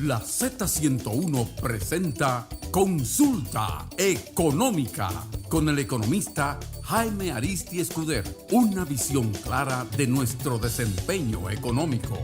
La Z101 presenta Consulta Económica con el economista Jaime Aristi Escuder. Una visión clara de nuestro desempeño económico.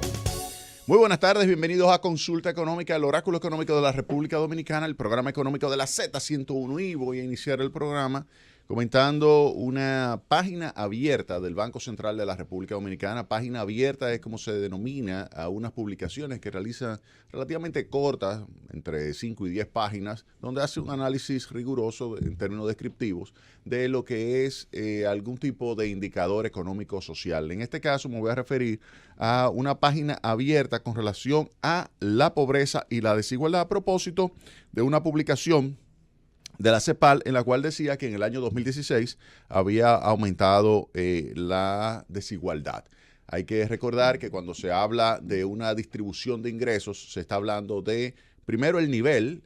Muy buenas tardes, bienvenidos a Consulta Económica, el oráculo económico de la República Dominicana, el programa económico de la Z101, y voy a iniciar el programa comentando una página abierta del Banco Central de la República Dominicana. Página abierta es como se denomina a unas publicaciones que realizan relativamente cortas, entre 5 y 10 páginas, donde hace un análisis riguroso en términos descriptivos de lo que es algún tipo de indicador económico social. En este caso me voy a referir a una página abierta con relación a la pobreza y la desigualdad, a propósito de una publicación de la CEPAL, en la cual decía que en el año 2016 había aumentado la desigualdad. Hay que recordar que cuando se habla de una distribución de ingresos, se está hablando de, primero, el nivel,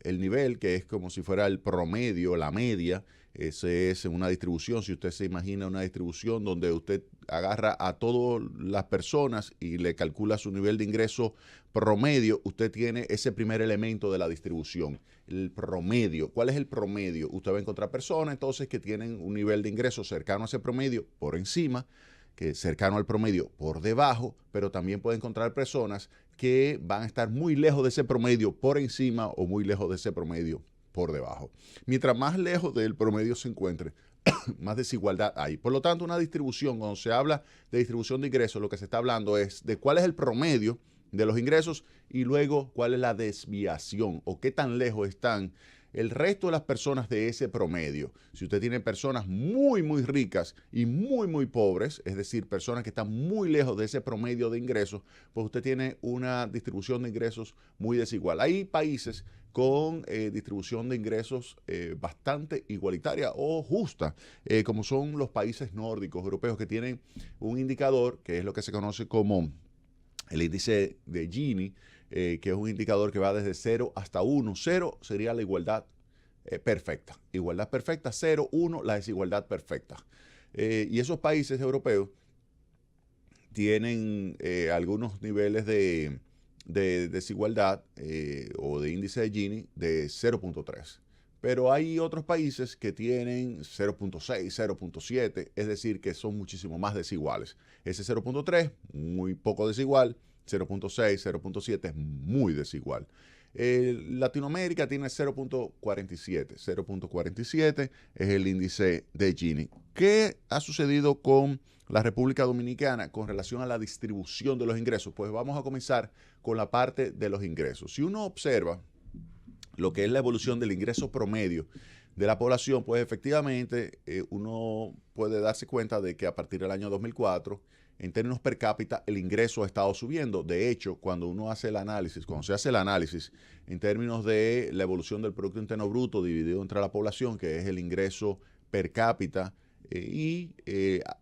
que es como si fuera el promedio, la media. Ese es una distribución, si usted se imagina una distribución donde usted agarra a todas las personas y le calcula su nivel de ingreso promedio, usted tiene ese primer elemento de la distribución, el promedio. ¿Cuál es el promedio? Usted va a encontrar personas entonces que tienen un nivel de ingreso cercano a ese promedio por encima, que cercano al promedio por debajo, pero también puede encontrar personas que van a estar muy lejos de ese promedio por encima o muy lejos de ese promedio por debajo. Mientras más lejos del promedio se encuentre, más desigualdad hay. Por lo tanto, una distribución, cuando se habla de distribución de ingresos, lo que se está hablando es de cuál es el promedio de los ingresos y luego cuál es la desviación o qué tan lejos están el resto de las personas de ese promedio. Si usted tiene personas muy, muy ricas y muy, muy pobres, es decir, personas que están muy lejos de ese promedio de ingresos, pues usted tiene una distribución de ingresos muy desigual. Hay países con distribución de ingresos bastante igualitaria o justa, como son los países nórdicos europeos, que tienen un indicador que es lo que se conoce como el índice de Gini, que es un indicador que va desde 0 hasta 1. 0 sería la igualdad perfecta. Igualdad perfecta, 0, 1, la desigualdad perfecta. Y esos países europeos tienen algunos niveles de desigualdad o de índice de Gini de 0.3. Pero hay otros países que tienen 0.6, 0.7, es decir, que son muchísimo más desiguales. Ese 0.3, muy poco desigual, 0.6, 0.7 es muy desigual. Latinoamérica tiene 0.47. 0.47 es el índice de Gini. ¿Qué ha sucedido con la República Dominicana con relación a la distribución de los ingresos? Pues vamos a comenzar con la parte de los ingresos. Si uno observa lo que es la evolución del ingreso promedio de la población, pues efectivamente uno puede darse cuenta de que a partir del año 2004, en términos per cápita, el ingreso ha estado subiendo. De hecho, cuando uno hace el análisis, cuando se hace el análisis en términos de la evolución del Producto Interno Bruto dividido entre la población, que es el ingreso per cápita, y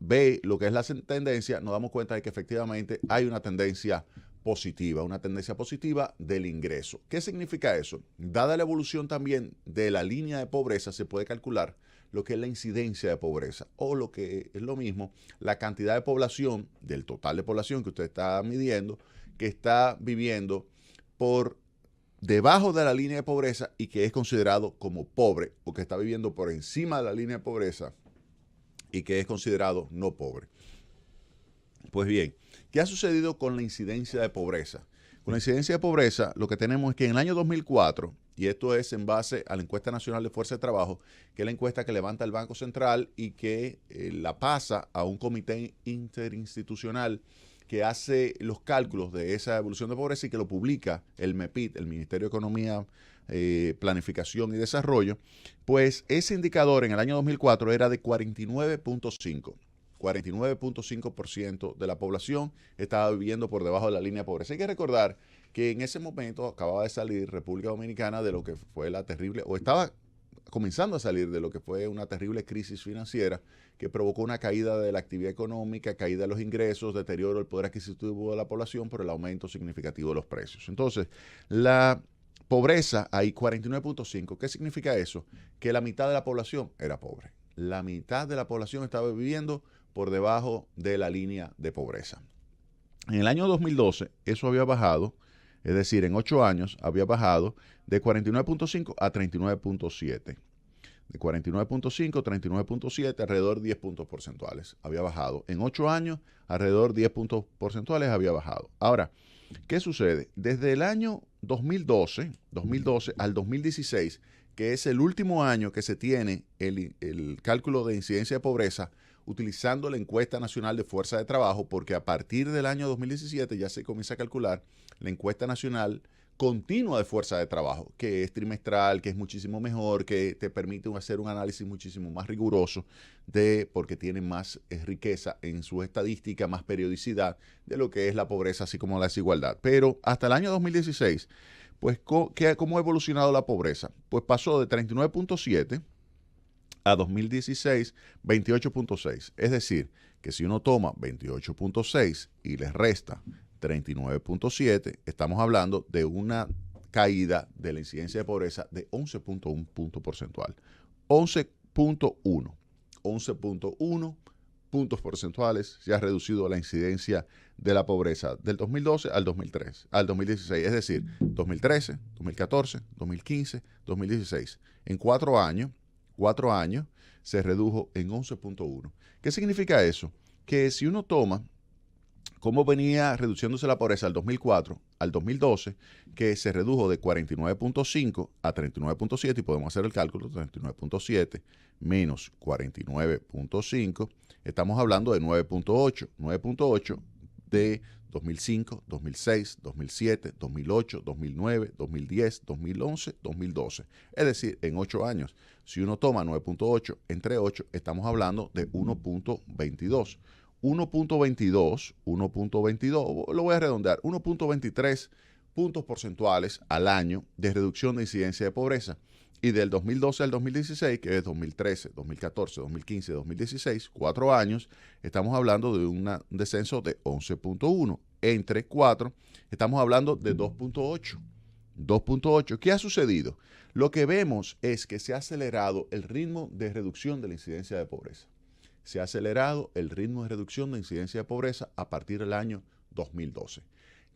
ve lo que es la tendencia, nos damos cuenta de que efectivamente hay una tendencia positiva del ingreso. ¿Qué significa eso? Dada la evolución también de la línea de pobreza, se puede calcular lo que es la incidencia de pobreza, o lo que es lo mismo, la cantidad de población, del total de población que usted está midiendo, que está viviendo por debajo de la línea de pobreza y que es considerado como pobre, o que está viviendo por encima de la línea de pobreza y que es considerado no pobre. Pues bien, ¿qué ha sucedido con la incidencia de pobreza? Con la incidencia de pobreza, lo que tenemos es que en el año 2004, y esto es en base a la encuesta nacional de fuerza de trabajo, que es la encuesta que levanta el Banco Central y que la pasa a un comité interinstitucional que hace los cálculos de esa evolución de pobreza y que lo publica el MEPID, el Ministerio de Economía, Planificación y Desarrollo, pues ese indicador en el año 2004 era de 49.5. 49.5% de la población estaba viviendo por debajo de la línea de pobreza. Hay que recordar que en ese momento acababa de salir República Dominicana de lo que fue la terrible, o estaba comenzando a salir de lo que fue una terrible crisis financiera que provocó una caída de la actividad económica, caída de los ingresos, deterioro del poder adquisitivo de la población por el aumento significativo de los precios. Entonces, la pobreza hay 49.5. ¿Qué significa eso? Que la mitad de la población era pobre. La mitad de la población estaba viviendo por debajo de la línea de pobreza. En el año 2012 eso había bajado Es decir, en 8 años había bajado de 49.5 a 39.7. De 49.5 a 39.7, alrededor de 10 puntos porcentuales había bajado. En 8 años, alrededor de 10 puntos porcentuales había bajado. Ahora, ¿qué sucede? Desde el año 2012 al 2016, que es el último año que se tiene el cálculo de incidencia de pobreza, utilizando la encuesta nacional de fuerza de trabajo, porque a partir del año 2017 ya se comienza a calcular la encuesta nacional continua de fuerza de trabajo, que es trimestral, que es muchísimo mejor, que te permite hacer un análisis muchísimo más riguroso porque tiene más riqueza en su estadística, más periodicidad de lo que es la pobreza, así como la desigualdad. Pero hasta el año 2016, pues, ¿cómo ha evolucionado la pobreza? Pues pasó de 39.7 a 2016, 28.6. Es decir, que si uno toma 28.6 y les resta 39.7, estamos hablando de una caída de la incidencia de pobreza de 11.1 punto porcentual. 11.1 puntos porcentuales se ha reducido la incidencia de la pobreza del 2012 al 2016. Es decir, 2013, 2014, 2015, 2016. En 4 años se redujo en 11.1. ¿Qué significa eso? Que si uno toma cómo venía reduciéndose la pobreza del 2004 al 2012, que se redujo de 49.5 a 39.7, y podemos hacer el cálculo, 39.7 menos 49.5, estamos hablando de 9.8. 9.8 de 2005, 2006, 2007, 2008, 2009, 2010, 2011, 2012. Es decir, en 8 años. Si uno toma 9.8 entre 8, estamos hablando de 1.22. 1.22, lo voy a redondear, 1.23 puntos porcentuales al año de reducción de incidencia de pobreza. Y del 2012 al 2016, que es 2013, 2014, 2015, 2016, 4 años, estamos hablando de un descenso de 11.1. Entre 4, estamos hablando de 2.8. 2.8. ¿Qué ha sucedido? Lo que vemos es que se ha acelerado el ritmo de reducción de la incidencia de pobreza. Se ha acelerado el ritmo de reducción de incidencia de pobreza a partir del año 2012.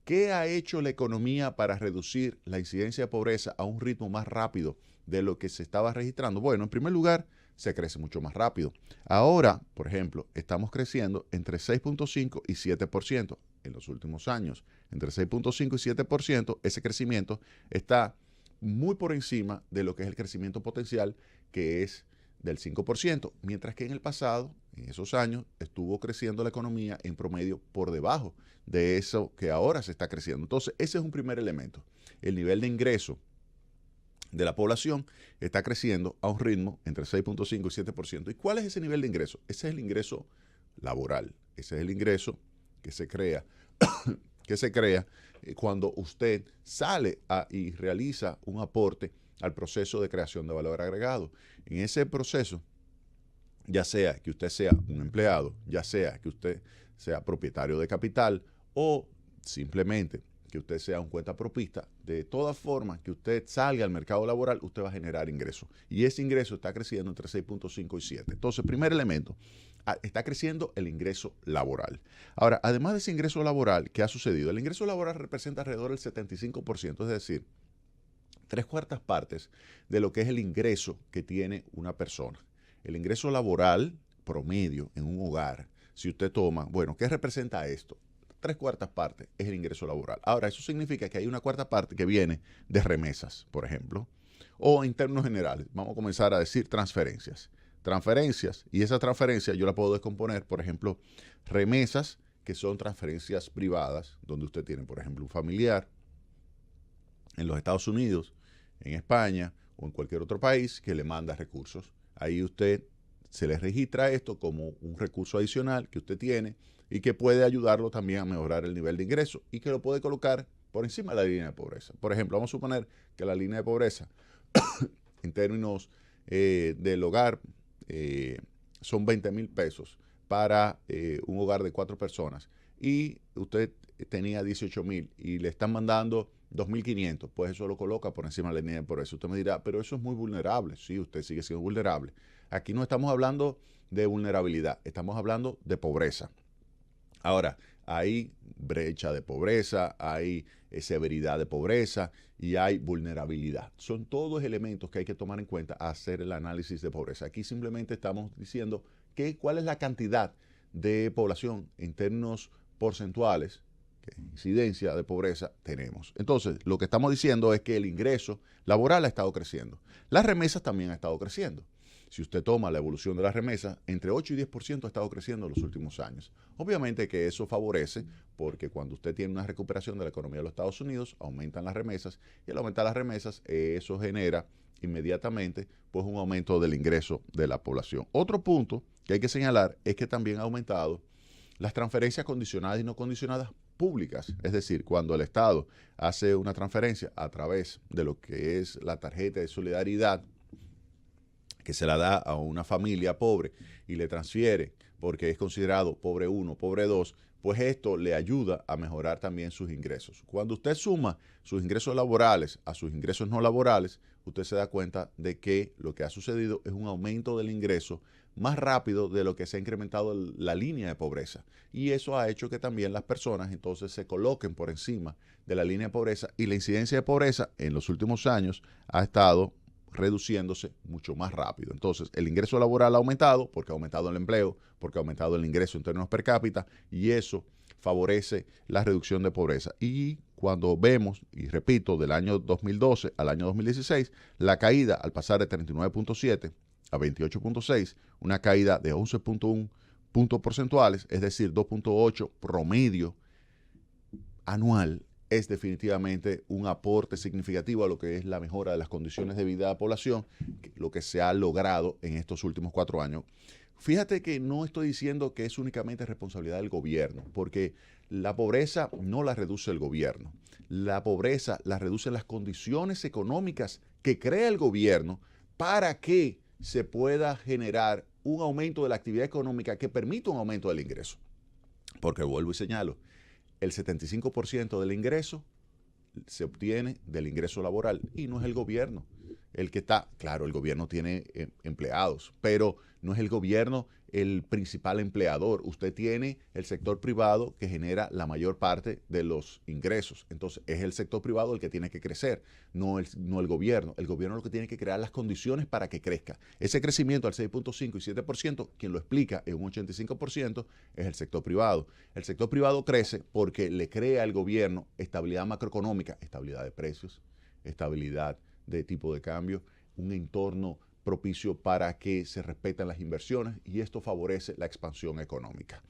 ¿Qué ha hecho la economía para reducir la incidencia de pobreza a un ritmo más rápido de lo que se estaba registrando? Bueno, en primer lugar, se crece mucho más rápido. Ahora, por ejemplo, estamos creciendo entre 6.5 y 7% en los últimos años. Entre 6.5 y 7%, ese crecimiento está muy por encima de lo que es el crecimiento potencial, que es del 5%, mientras que en el pasado, en esos años, estuvo creciendo la economía en promedio por debajo de eso que ahora se está creciendo. Entonces, ese es un primer elemento. El nivel de ingreso de la población está creciendo a un ritmo entre 6.5 y 7%. ¿Y cuál es ese nivel de ingreso? Ese es el ingreso laboral. Ese es el ingreso que se crea, cuando usted sale y realiza un aporte al proceso de creación de valor agregado. En ese proceso, ya sea que usted sea un empleado, ya sea que usted sea propietario de capital o simplemente que usted sea un cuentapropista, de todas formas que usted salga al mercado laboral, usted va a generar ingresos. Y ese ingreso está creciendo entre 6.5 y 7. Entonces, primer elemento, está creciendo el ingreso laboral. Ahora, además de ese ingreso laboral, ¿qué ha sucedido? El ingreso laboral representa alrededor del 75%, es decir, 3/4 partes de lo que es el ingreso que tiene una persona. El ingreso laboral promedio en un hogar, si usted toma, bueno, ¿qué representa esto? 3/4 partes es el ingreso laboral. Ahora, eso significa que hay una 1/4 parte que viene de remesas, por ejemplo, o en términos generales, vamos a comenzar a decir transferencias. Transferencias, y esa transferencia yo la puedo descomponer, por ejemplo, remesas, que son transferencias privadas, donde usted tiene, por ejemplo, un familiar en los Estados Unidos, en España o en cualquier otro país que le manda recursos. Ahí usted se le registra esto como un recurso adicional que usted tiene y que puede ayudarlo también a mejorar el nivel de ingreso y que lo puede colocar por encima de la línea de pobreza. Por ejemplo, vamos a suponer que la línea de pobreza en términos del hogar son 20,000 pesos para un hogar de 4 personas y usted tenía 18,000 y le están mandando 2.500, pues eso lo coloca por encima de la línea de pobreza. Usted me dirá, pero eso es muy vulnerable. Sí, usted sigue siendo vulnerable. Aquí no estamos hablando de vulnerabilidad, estamos hablando de pobreza. Ahora, hay brecha de pobreza, hay severidad de pobreza y hay vulnerabilidad. Son todos elementos que hay que tomar en cuenta a hacer el análisis de pobreza. Aquí simplemente estamos diciendo cuál es la cantidad de población en términos porcentuales, qué incidencia de pobreza tenemos. Entonces, lo que estamos diciendo es que el ingreso laboral ha estado creciendo. Las remesas también han estado creciendo. Si usted toma la evolución de las remesas, entre 8 y 10% ha estado creciendo en los últimos años. Obviamente que eso favorece porque cuando usted tiene una recuperación de la economía de los Estados Unidos, aumentan las remesas y al aumentar las remesas, eso genera inmediatamente pues un aumento del ingreso de la población. Otro punto que hay que señalar es que también ha aumentado las transferencias condicionadas y no condicionadas públicas. Es decir, cuando el Estado hace una transferencia a través de lo que es la tarjeta de solidaridad, que se la da a una familia pobre y le transfiere porque es considerado pobre 1, pobre 2, pues esto le ayuda a mejorar también sus ingresos. Cuando usted suma sus ingresos laborales a sus ingresos no laborales, usted se da cuenta de que lo que ha sucedido es un aumento del ingreso más rápido de lo que se ha incrementado la línea de pobreza. Y eso ha hecho que también las personas entonces se coloquen por encima de la línea de pobreza y la incidencia de pobreza en los últimos años ha estado reduciéndose mucho más rápido. Entonces, el ingreso laboral ha aumentado porque ha aumentado el empleo, porque ha aumentado el ingreso en términos per cápita y eso favorece la reducción de pobreza. Y cuando vemos, y repito, del año 2012 al año 2016, la caída al pasar de 39.7 a 28.6, una caída de 11.1 puntos porcentuales, es decir, 2.8 promedio anual, es definitivamente un aporte significativo a lo que es la mejora de las condiciones de vida de la población, lo que se ha logrado en estos últimos 4 años. Fíjate que no estoy diciendo que es únicamente responsabilidad del gobierno, porque la pobreza no la reduce el gobierno. La pobreza la reducen las condiciones económicas que crea el gobierno para que se pueda generar un aumento de la actividad económica que permita un aumento del ingreso. Porque vuelvo y señalo, el 75% del ingreso se obtiene del ingreso laboral y no es el gobierno el que está, claro, el gobierno tiene empleados, pero no es el gobierno el principal empleador. Usted tiene el sector privado que genera la mayor parte de los ingresos. Entonces, es el sector privado el que tiene que crecer, no el gobierno. El gobierno es lo que tiene que crear las condiciones para que crezca. Ese crecimiento al 6.5 y 7%, quien lo explica en un 85%, es el sector privado. El sector privado crece porque le crea al gobierno estabilidad macroeconómica, estabilidad de precios, estabilidad de tipo de cambio, un entorno propicio para que se respeten las inversiones y esto favorece la expansión económica.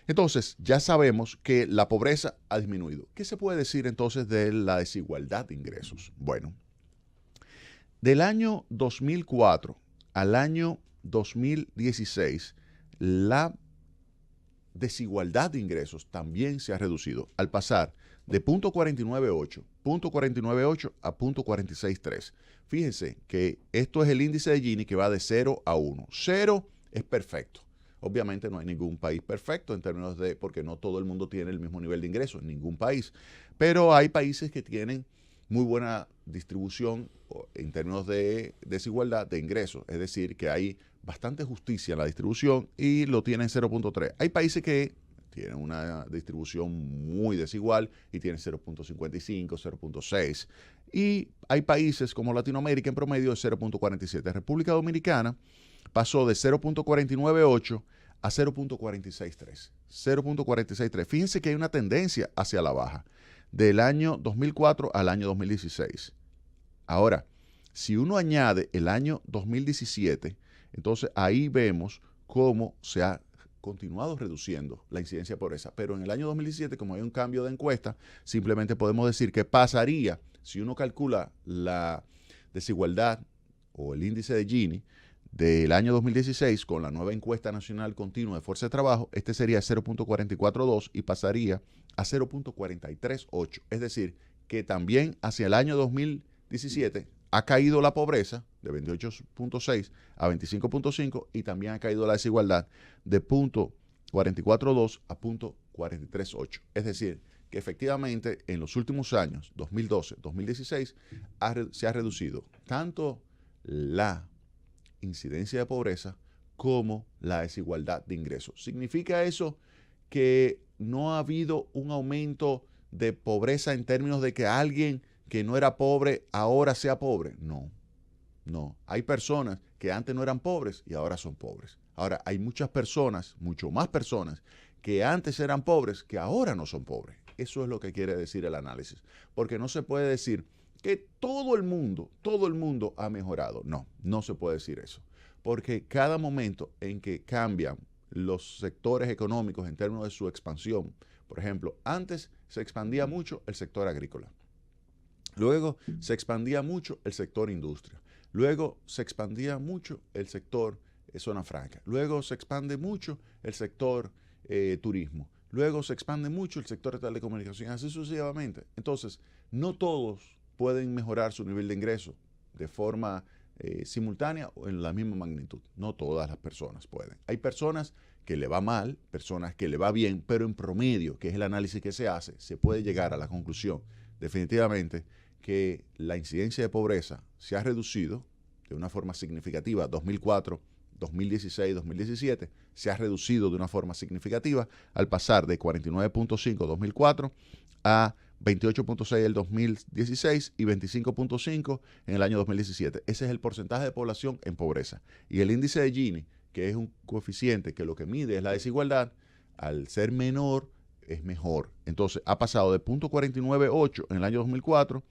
Entonces, ya sabemos que la pobreza ha disminuido. ¿Qué se puede decir entonces de la desigualdad de ingresos? Bueno, del año 2004 al año 2016, la desigualdad de ingresos también se ha reducido al pasar de 0.498 a 0.463. Fíjense que esto es el índice de Gini que va de 0 a 1. 0 es perfecto. Obviamente no hay ningún país perfecto en términos de, porque no todo el mundo tiene el mismo nivel de ingresos en ningún país, pero hay países que tienen muy buena distribución en términos de desigualdad de ingresos, es decir, que hay bastante justicia en la distribución y lo tienen 0.3. Hay países que tienen una distribución muy desigual y tienen 0.55, 0.6. Y hay países como Latinoamérica en promedio de 0.47. República Dominicana pasó de 0.498 a 0.463. 0.463. Fíjense que hay una tendencia hacia la baja del año 2004 al año 2016. Ahora, si uno añade el año 2017, entonces ahí vemos cómo se ha continuado reduciendo la incidencia de pobreza. Pero en el año 2017, como hay un cambio de encuesta, simplemente podemos decir que pasaría, si uno calcula la desigualdad o el índice de Gini del año 2016 con la nueva encuesta nacional continua de fuerza de trabajo, este sería 0.442 y pasaría a 0.438. Es decir, que también hacia el año 2017 ha caído la pobreza de 28.6 a 25.5 y también ha caído la desigualdad de 0.442 a 0.438. Es decir, que efectivamente en los últimos años, 2012, 2016, se ha reducido tanto la incidencia de pobreza como la desigualdad de ingresos. ¿Significa eso que no ha habido un aumento de pobreza en términos de que alguien que no era pobre ahora sea pobre. No. Hay personas que antes no eran pobres y ahora son pobres. Ahora, hay muchas personas, mucho más personas, que antes eran pobres que ahora no son pobres. Eso es lo que quiere decir el análisis. Porque no se puede decir que todo el mundo ha mejorado. No se puede decir eso. Porque cada momento en que cambian los sectores económicos en términos de su expansión, por ejemplo, antes se expandía mucho el sector agrícola. Luego se expandía mucho el sector industria. Luego se expandía mucho el sector zona franca. Luego se expande mucho el sector turismo. Luego se expande mucho el sector de telecomunicaciones, así sucesivamente. Entonces, no todos pueden mejorar su nivel de ingreso de forma simultánea o en la misma magnitud. No todas las personas pueden. Hay personas que le va mal, personas que le va bien, pero en promedio, que es el análisis que se hace, se puede llegar a la conclusión definitivamente que la incidencia de pobreza se ha reducido de una forma significativa. 2004, 2016, 2017 se ha reducido de una forma significativa al pasar de 49.5 2004 a 28.6 el 2016 y 25.5 en el año 2017. Ese es el porcentaje de población en pobreza. Y el índice de Gini, que es un coeficiente que lo que mide es la desigualdad, al ser menor es mejor. Entonces ha pasado de 0.498 en el año 2004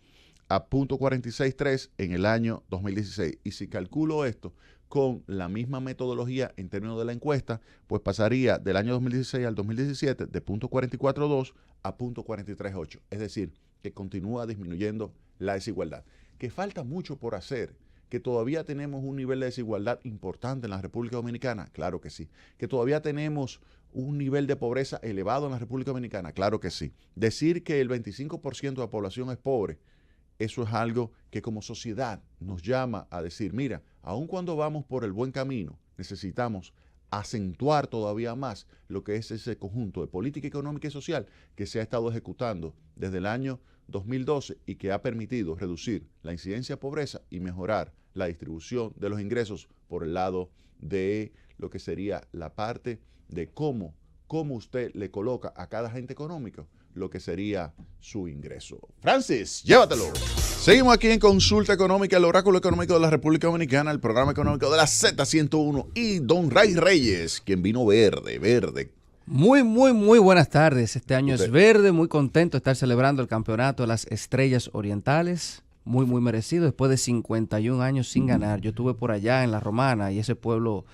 a 0.463 en el año 2016. Y si calculo esto con la misma metodología en términos de la encuesta, pues pasaría del año 2016 al 2017 de 0.442 a 0.438. Es decir, que continúa disminuyendo la desigualdad. Que falta mucho por hacer, que todavía tenemos un nivel de desigualdad importante en la República Dominicana, claro que sí. Que todavía tenemos un nivel de pobreza elevado en la República Dominicana, claro que sí. Decir que el 25% de la población es pobre, eso es algo que como sociedad nos llama a decir, mira, aun cuando vamos por el buen camino, necesitamos acentuar todavía más lo que es ese conjunto de política económica y social que se ha estado ejecutando desde el año 2012 y que ha permitido reducir la incidencia de pobreza y mejorar la distribución de los ingresos por el lado de lo que sería la parte de cómo usted le coloca a cada agente económico lo que sería su ingreso. Francis, llévatelo. Seguimos aquí en Consulta Económica, el oráculo económico de la República Dominicana, el programa económico de la Z101 y Don Ray Reyes, quien vino verde. Muy buenas tardes. Este año es verde, muy contento de estar celebrando el campeonato de las Estrellas Orientales. Muy merecido, después de 51 años sin ganar. Yo estuve por allá en La Romana y ese pueblo...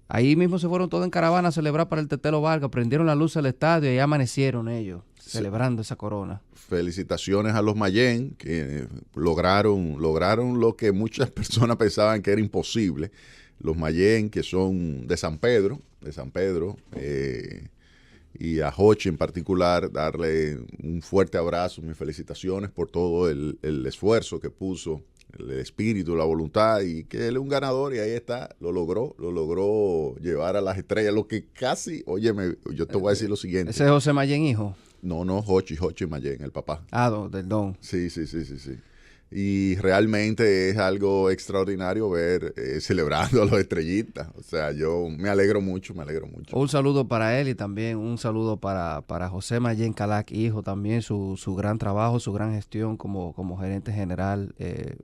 ahí mismo se fueron todos en caravana a celebrar para el Tetelo Vargas, prendieron la luz del estadio y ahí amanecieron ellos celebrando esa corona. Felicitaciones a los Mayén que lograron lo que muchas personas pensaban que era imposible. Los Mayén, que son de San Pedro, y a Jochi en particular, darle un fuerte abrazo, mis felicitaciones por todo el esfuerzo que puso, el espíritu, la voluntad, y que él es un ganador y ahí está, lo logró llevar a las estrellas, lo que casi, óyeme, yo te voy a decir lo siguiente. ¿Ese es José Mayén, hijo? No, Jochi Mayén, el papá. Del Don. Sí. Y realmente es algo extraordinario ver celebrando a los estrellistas. O sea, yo me alegro mucho. Un saludo para él y también un saludo para José Mayén Calac, hijo, también su gran trabajo, su gran gestión como gerente general,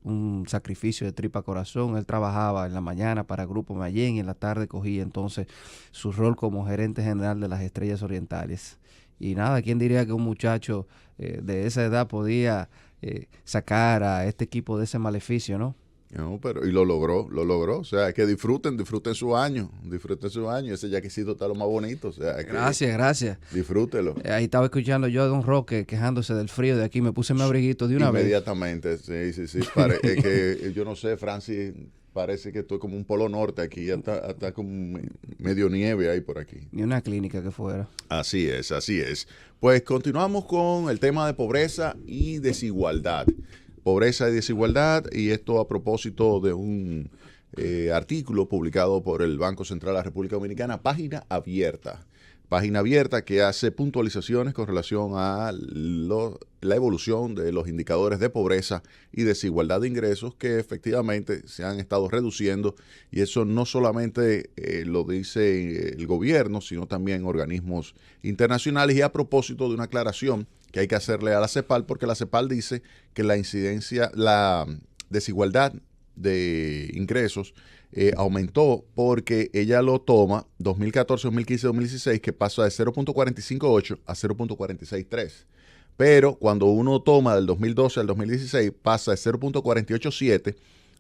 un sacrificio de tripa corazón. Él trabajaba en la mañana para Grupo Mayén y en la tarde cogía entonces su rol como gerente general de las Estrellas Orientales. Y nada, ¿quién diría que un muchacho de esa edad podía sacar a este equipo de ese maleficio, ¿no? No, pero y lo logró. O sea, que disfruten su año. Ese yaquecito está lo más bonito. O sea, Gracias. Disfrútelo. Ahí estaba escuchando yo a Don Roque quejándose del frío de aquí. Me puse mi abriguito de una vez. Inmediatamente, sí. Es que yo no sé, Francis, parece que estoy como un polo norte aquí. Hasta como medio nieve ahí por aquí. Ni una clínica que fuera. Así es. Pues continuamos con el tema de pobreza y desigualdad. Pobreza y desigualdad, y esto a propósito de un artículo publicado por el Banco Central de la República Dominicana, página abierta página abierta que hace puntualizaciones con relación a la evolución de los indicadores de pobreza y desigualdad de ingresos que efectivamente se han estado reduciendo, y eso no solamente lo dice el gobierno, sino también organismos internacionales. Y a propósito de una aclaración que hay que hacerle a la CEPAL, porque la CEPAL dice que la desigualdad de ingresos aumentó porque ella lo toma 2014, 2015, 2016, que pasa de 0.458 a 0.463. Pero cuando uno toma del 2012 al 2016, pasa de 0.487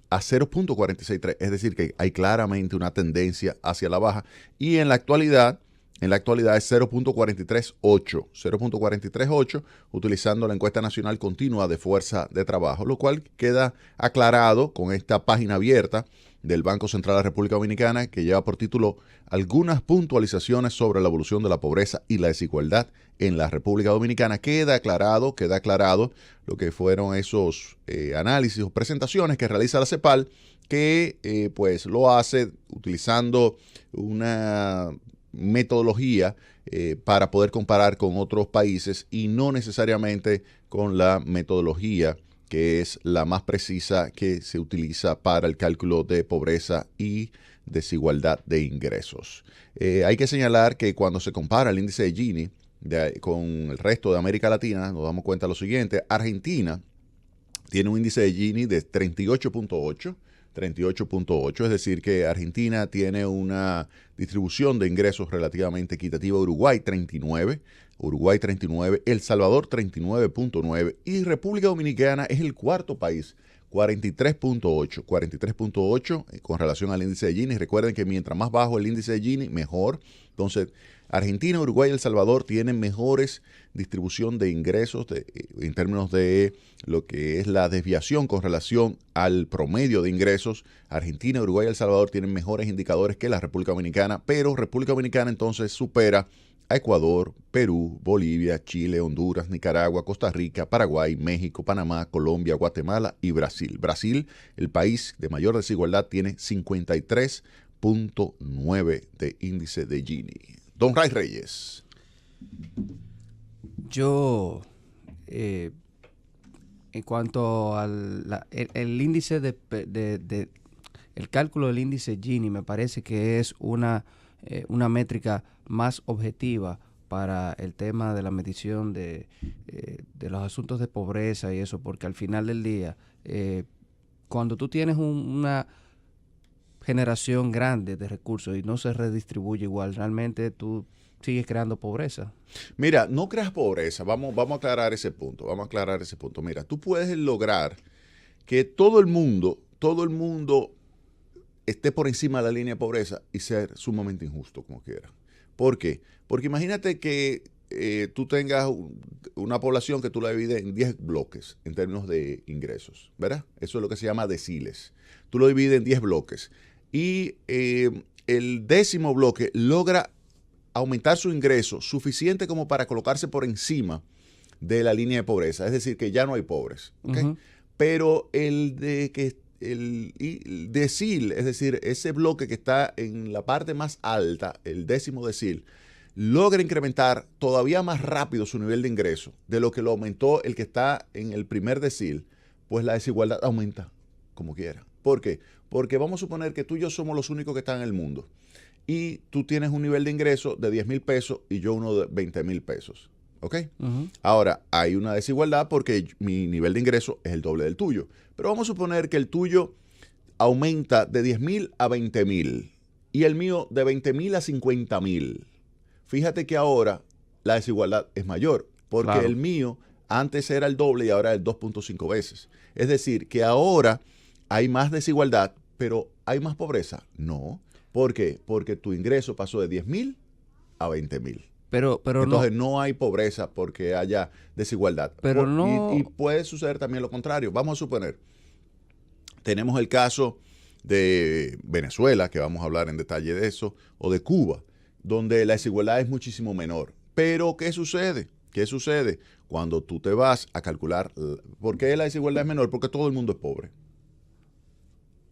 a 0.463. Es decir, que hay claramente una tendencia hacia la baja. Y en la actualidad es 0.438, 0.438, utilizando la encuesta nacional continua de fuerza de trabajo, lo cual queda aclarado con esta página abierta del Banco Central de la República Dominicana, que lleva por título algunas puntualizaciones sobre la evolución de la pobreza y la desigualdad en la República Dominicana. Queda aclarado lo que fueron esos análisis o presentaciones que realiza la CEPAL, que pues lo hace utilizando una metodología para poder comparar con otros países y no necesariamente con la metodología que es la más precisa que se utiliza para el cálculo de pobreza y desigualdad de ingresos. Hay que señalar que cuando se compara el índice de Gini con el resto de América Latina, nos damos cuenta de lo siguiente. Argentina tiene un índice de Gini de 38.8, es decir, que Argentina tiene una distribución de ingresos relativamente equitativa. Uruguay 39, El Salvador 39.9 y República Dominicana es el cuarto país, 43.8 con relación al índice de Gini. Recuerden que mientras más bajo el índice de Gini, mejor. Entonces, Argentina, Uruguay y El Salvador tienen mejores distribución de ingresos en términos de lo que es la desviación con relación al promedio de ingresos. Argentina, Uruguay y El Salvador tienen mejores indicadores que la República Dominicana, pero República Dominicana entonces supera a Ecuador, Perú, Bolivia, Chile, Honduras, Nicaragua, Costa Rica, Paraguay, México, Panamá, Colombia, Guatemala y Brasil. Brasil, el país de mayor desigualdad, tiene 53.9 de índice de Gini. Don Ray Reyes. Yo, en cuanto al el índice el cálculo del índice Gini, me parece que es una métrica más objetiva para el tema de la medición de los asuntos de pobreza y eso, porque al final del día, cuando tú tienes una generación grande de recursos y no se redistribuye igual, realmente tú sigues creando pobreza. Mira, no creas pobreza. Vamos a aclarar ese punto. Mira, tú puedes lograr que todo el mundo esté por encima de la línea de pobreza y ser sumamente injusto como quiera. ¿Por qué? Porque imagínate que tú tengas una población que tú la divides en 10 bloques en términos de ingresos, ¿verdad? Eso es lo que se llama deciles. Tú lo divides en 10 bloques y el 10º bloque logra aumentar su ingreso suficiente como para colocarse por encima de la línea de pobreza. Es decir, que ya no hay pobres. ¿Okay? Uh-huh. Pero el decil, es decir, ese bloque que está en la parte más alta, el 10º decil, logra incrementar todavía más rápido su nivel de ingreso de lo que lo aumentó el que está en el primer decil, pues la desigualdad aumenta como quiera. ¿Por qué? Porque vamos a suponer que tú y yo somos los únicos que están en el mundo y tú tienes un nivel de ingreso de 10,000 pesos y yo uno de 20,000 pesos. ¿Ok? Uh-huh. Ahora, hay una desigualdad porque mi nivel de ingreso es el doble del tuyo. Pero vamos a suponer que el tuyo aumenta de 10,000 a 20,000 y el mío de 20,000 a 50,000. Fíjate que ahora la desigualdad es mayor porque claro, el mío antes era el doble y ahora es 2.5 veces. Es decir, que ahora hay más desigualdad, pero ¿hay más pobreza? No. ¿Por qué? Porque tu ingreso pasó de 10,000 a 20,000. Pero entonces no hay pobreza porque haya desigualdad. Y puede suceder también lo contrario. Vamos a suponer, tenemos el caso de Venezuela, que vamos a hablar en detalle de eso, o de Cuba, donde la desigualdad es muchísimo menor. Pero ¿qué sucede? Cuando tú te vas a calcular por qué la desigualdad es menor? Porque todo el mundo es pobre.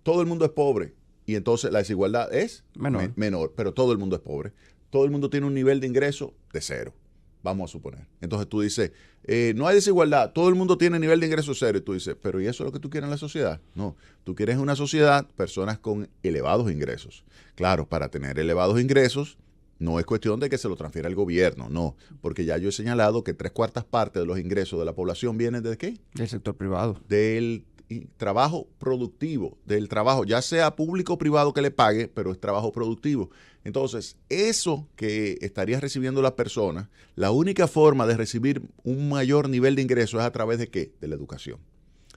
Todo el mundo es pobre. Y entonces la desigualdad es menor, pero todo el mundo es pobre. todo el mundo tiene un nivel de ingreso de 0, vamos a suponer. Entonces tú dices, no hay desigualdad, todo el mundo tiene nivel de ingreso 0. Y tú dices, pero ¿y eso es lo que tú quieres en la sociedad? No, tú quieres una sociedad, personas con elevados ingresos. Claro, para tener elevados ingresos, no es cuestión de que se lo transfiera el gobierno, no, porque ya yo he señalado que 3/4 partes de los ingresos de la población vienen ¿de qué? Del sector privado. Del trabajo productivo, del trabajo, ya sea público o privado que le pague, pero es trabajo productivo. Entonces, eso que estarías recibiendo las personas, la única forma de recibir un mayor nivel de ingreso es a través de ¿qué? De la educación.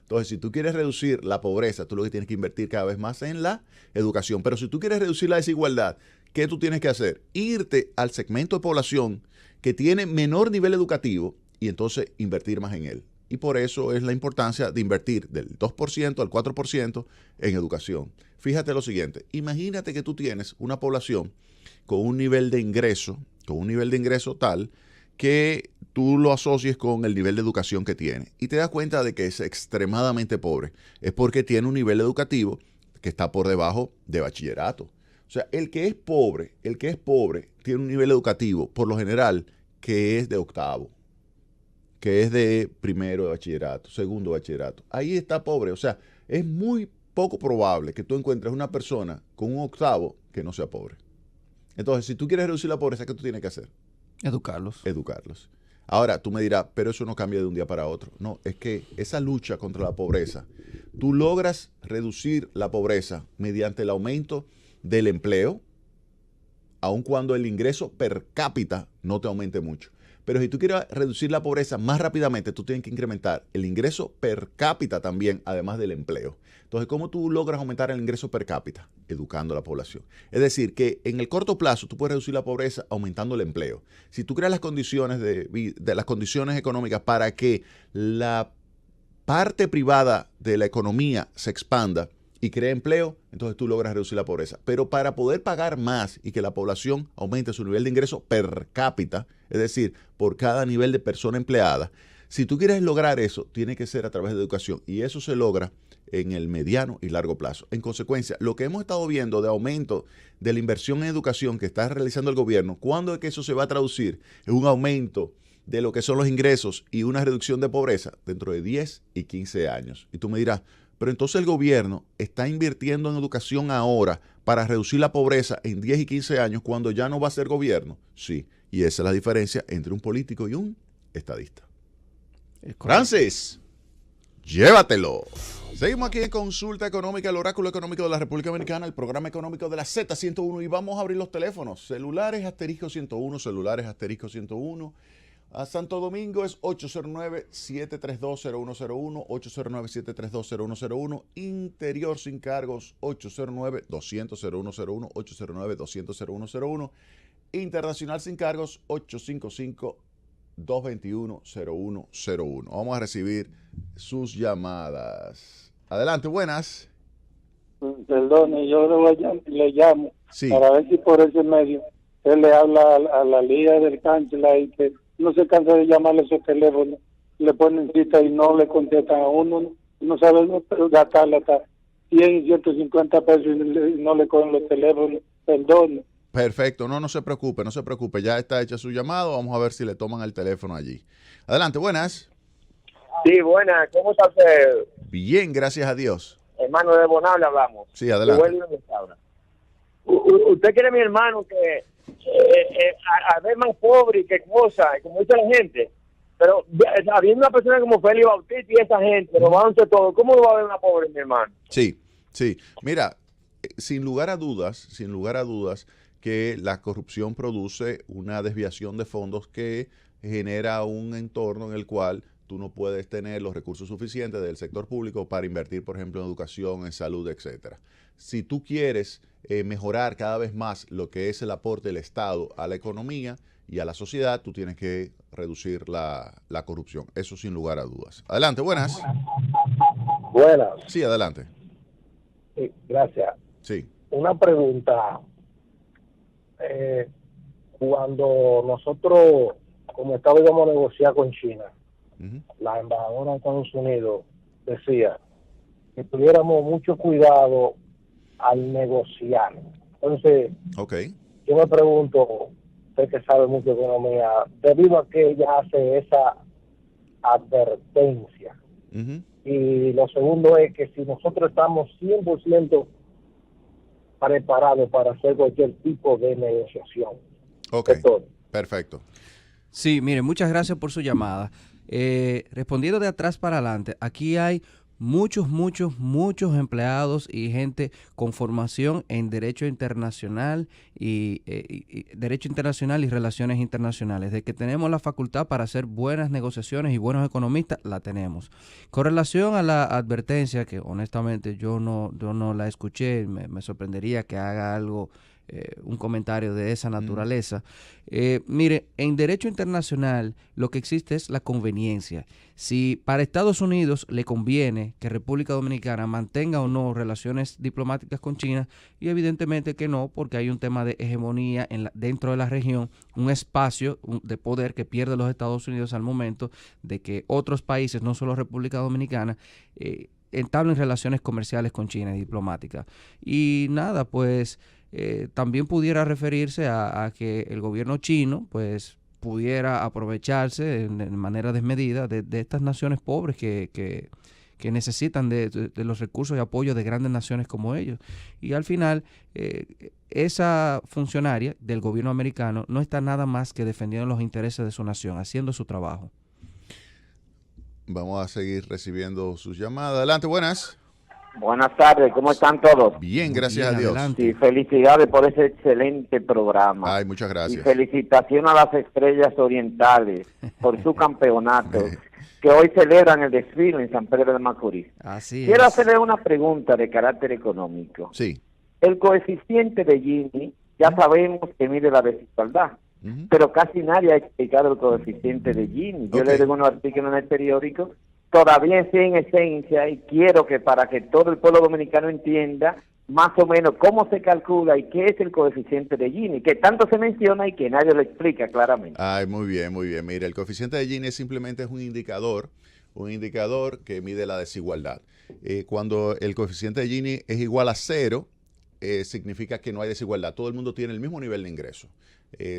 Entonces, si tú quieres reducir la pobreza, tú lo que tienes que invertir cada vez más en la educación. Pero si tú quieres reducir la desigualdad, ¿qué tú tienes que hacer? Irte al segmento de población que tiene menor nivel educativo y entonces invertir más en él. Y por eso es la importancia de invertir del 2% al 4% en educación. Fíjate lo siguiente, imagínate que tú tienes una población con un nivel de ingreso tal que tú lo asocies con el nivel de educación que tiene y te das cuenta de que es extremadamente pobre. Es porque tiene un nivel educativo que está por debajo de bachillerato. O sea, el que es pobre tiene un nivel educativo, por lo general, que es de octavo, que es de primero de bachillerato, segundo de bachillerato. Ahí está pobre. O sea, es muy poco probable que tú encuentres una persona con un octavo que no sea pobre. Entonces, si tú quieres reducir la pobreza, ¿qué tú tienes que hacer? Educarlos. Ahora, tú me dirás, pero eso no cambia de un día para otro. No, es que esa lucha contra la pobreza, tú logras reducir la pobreza mediante el aumento del empleo, aun cuando el ingreso per cápita no te aumente mucho. Pero si tú quieres reducir la pobreza más rápidamente, tú tienes que incrementar el ingreso per cápita también, además del empleo. Entonces, ¿cómo tú logras aumentar el ingreso per cápita? Educando a la población. Es decir, que en el corto plazo tú puedes reducir la pobreza aumentando el empleo. Si tú creas las condiciones de las condiciones económicas para que la parte privada de la economía se expanda y crea empleo, entonces tú logras reducir la pobreza. Pero para poder pagar más y que la población aumente su nivel de ingreso per cápita, es decir, por cada nivel de persona empleada, si tú quieres lograr eso, tiene que ser a través de educación. Y eso se logra en el mediano y largo plazo. En consecuencia, lo que hemos estado viendo de aumento de la inversión en educación que está realizando el gobierno, ¿cuándo es que eso se va a traducir en un aumento de lo que son los ingresos y una reducción de pobreza? Dentro de 10 y 15 años. Y tú me dirás, pero entonces el gobierno está invirtiendo en educación ahora para reducir la pobreza en 10 y 15 años cuando ya no va a ser gobierno. Sí, y esa es la diferencia entre un político y un estadista. Francis, llévatelo. Seguimos aquí en Consulta Económica, el oráculo económico de la República Dominicana, el programa económico de la Z101, y vamos a abrir los teléfonos. Celulares asterisco 101, celulares asterisco 101. A Santo Domingo es 809-732-0101, 809-732-0101, Interior sin cargos 809-200-0101, 809-200-0101, Internacional sin cargos 855-221-0101. Vamos a recibir sus llamadas. Adelante, buenas. Perdone, yo le llamo Sí. Para ver si por ese medio él le habla a la Liga del Cáncer y que no se cansa de llamarle esos teléfonos, le ponen cita y no le contestan a uno, no sabe gastarle hasta 100 y 150 pesos y no le cogen los teléfonos. Perdón. Perfecto, no se preocupe, ya está hecha su llamado, vamos a ver si le toman el teléfono allí. Adelante, buenas. Sí, buenas, ¿cómo está usted? Bien, gracias a Dios. Hermano de Bonable hablamos. Sí, adelante. Usted quiere, mi hermano, que a ver más pobre y qué cosa, como dice la gente, pero habiendo una persona como Félix Bautista y esa gente, robándose todo, ¿cómo lo va a ver una pobre, mi hermano? Sí. Mira, sin lugar a dudas, que la corrupción produce una desviación de fondos que genera un entorno en el cual tú no puedes tener los recursos suficientes del sector público para invertir, por ejemplo, en educación, en salud, etcétera. Si tú quieres mejorar cada vez más lo que es el aporte del Estado a la economía y a la sociedad, tú tienes que reducir la corrupción. Eso sin lugar a dudas. Adelante, buenas. Buenas. Sí, adelante. Sí, gracias. Sí. Una pregunta. Cuando nosotros, como Estado, íbamos a negociar con China, la embajadora de Estados Unidos decía que tuviéramos mucho cuidado al negociar. Entonces, yo me pregunto, usted que sabe mucho de economía, debido a que ella hace esa advertencia. Y lo segundo es que si nosotros estamos 100% preparados para hacer cualquier tipo de negociación. Ok, perfecto. Sí, mire, muchas gracias por su llamada. Respondiendo de atrás para adelante, aquí hay muchos empleados y gente con formación en Derecho Internacional y Derecho Internacional y Relaciones Internacionales. De que tenemos la facultad para hacer buenas negociaciones y buenos economistas, la tenemos. Con relación a la advertencia, que honestamente yo no la escuché, me sorprendería que haga algo, un comentario de esa naturaleza. Mire, en derecho internacional lo que existe es la conveniencia. Si para Estados Unidos le conviene que República Dominicana mantenga o no relaciones diplomáticas con China, y evidentemente que no, porque hay un tema de hegemonía dentro de la región, un espacio de poder que pierde los Estados Unidos al momento de que otros países, no solo República Dominicana, entablen relaciones comerciales con China y diplomáticas. Y nada, pues también pudiera referirse a que el gobierno chino pues pudiera aprovecharse de manera desmedida de estas naciones pobres que necesitan de los recursos y apoyo de grandes naciones como ellos. Y al final, esa funcionaria del gobierno americano no está nada más que defendiendo los intereses de su nación, haciendo su trabajo. Vamos a seguir recibiendo sus llamadas. Adelante, buenas. Buenas tardes, ¿cómo están todos? Bien, gracias a Dios. Adelante. Sí, felicidades por ese excelente programa. Ay, muchas gracias. Y felicitación a las Estrellas Orientales por su campeonato, que hoy celebran el desfile en San Pedro de Macorís. Así Quiero es. hacerle una pregunta de carácter económico. Sí. El coeficiente de Gini, ya sabemos que mide la desigualdad, pero casi nadie ha explicado el coeficiente de Gini. Yo leí unos artículos en el periódico, todavía en esencia, y quiero que para que todo el pueblo dominicano entienda más o menos cómo se calcula y qué es el coeficiente de Gini, que tanto se menciona y que nadie lo explica claramente. Ay, muy bien, muy bien. Mire, el coeficiente de Gini simplemente es un indicador que mide la desigualdad. Cuando el coeficiente de Gini es igual a 0, significa que no hay desigualdad. Todo el mundo tiene el mismo nivel de ingreso.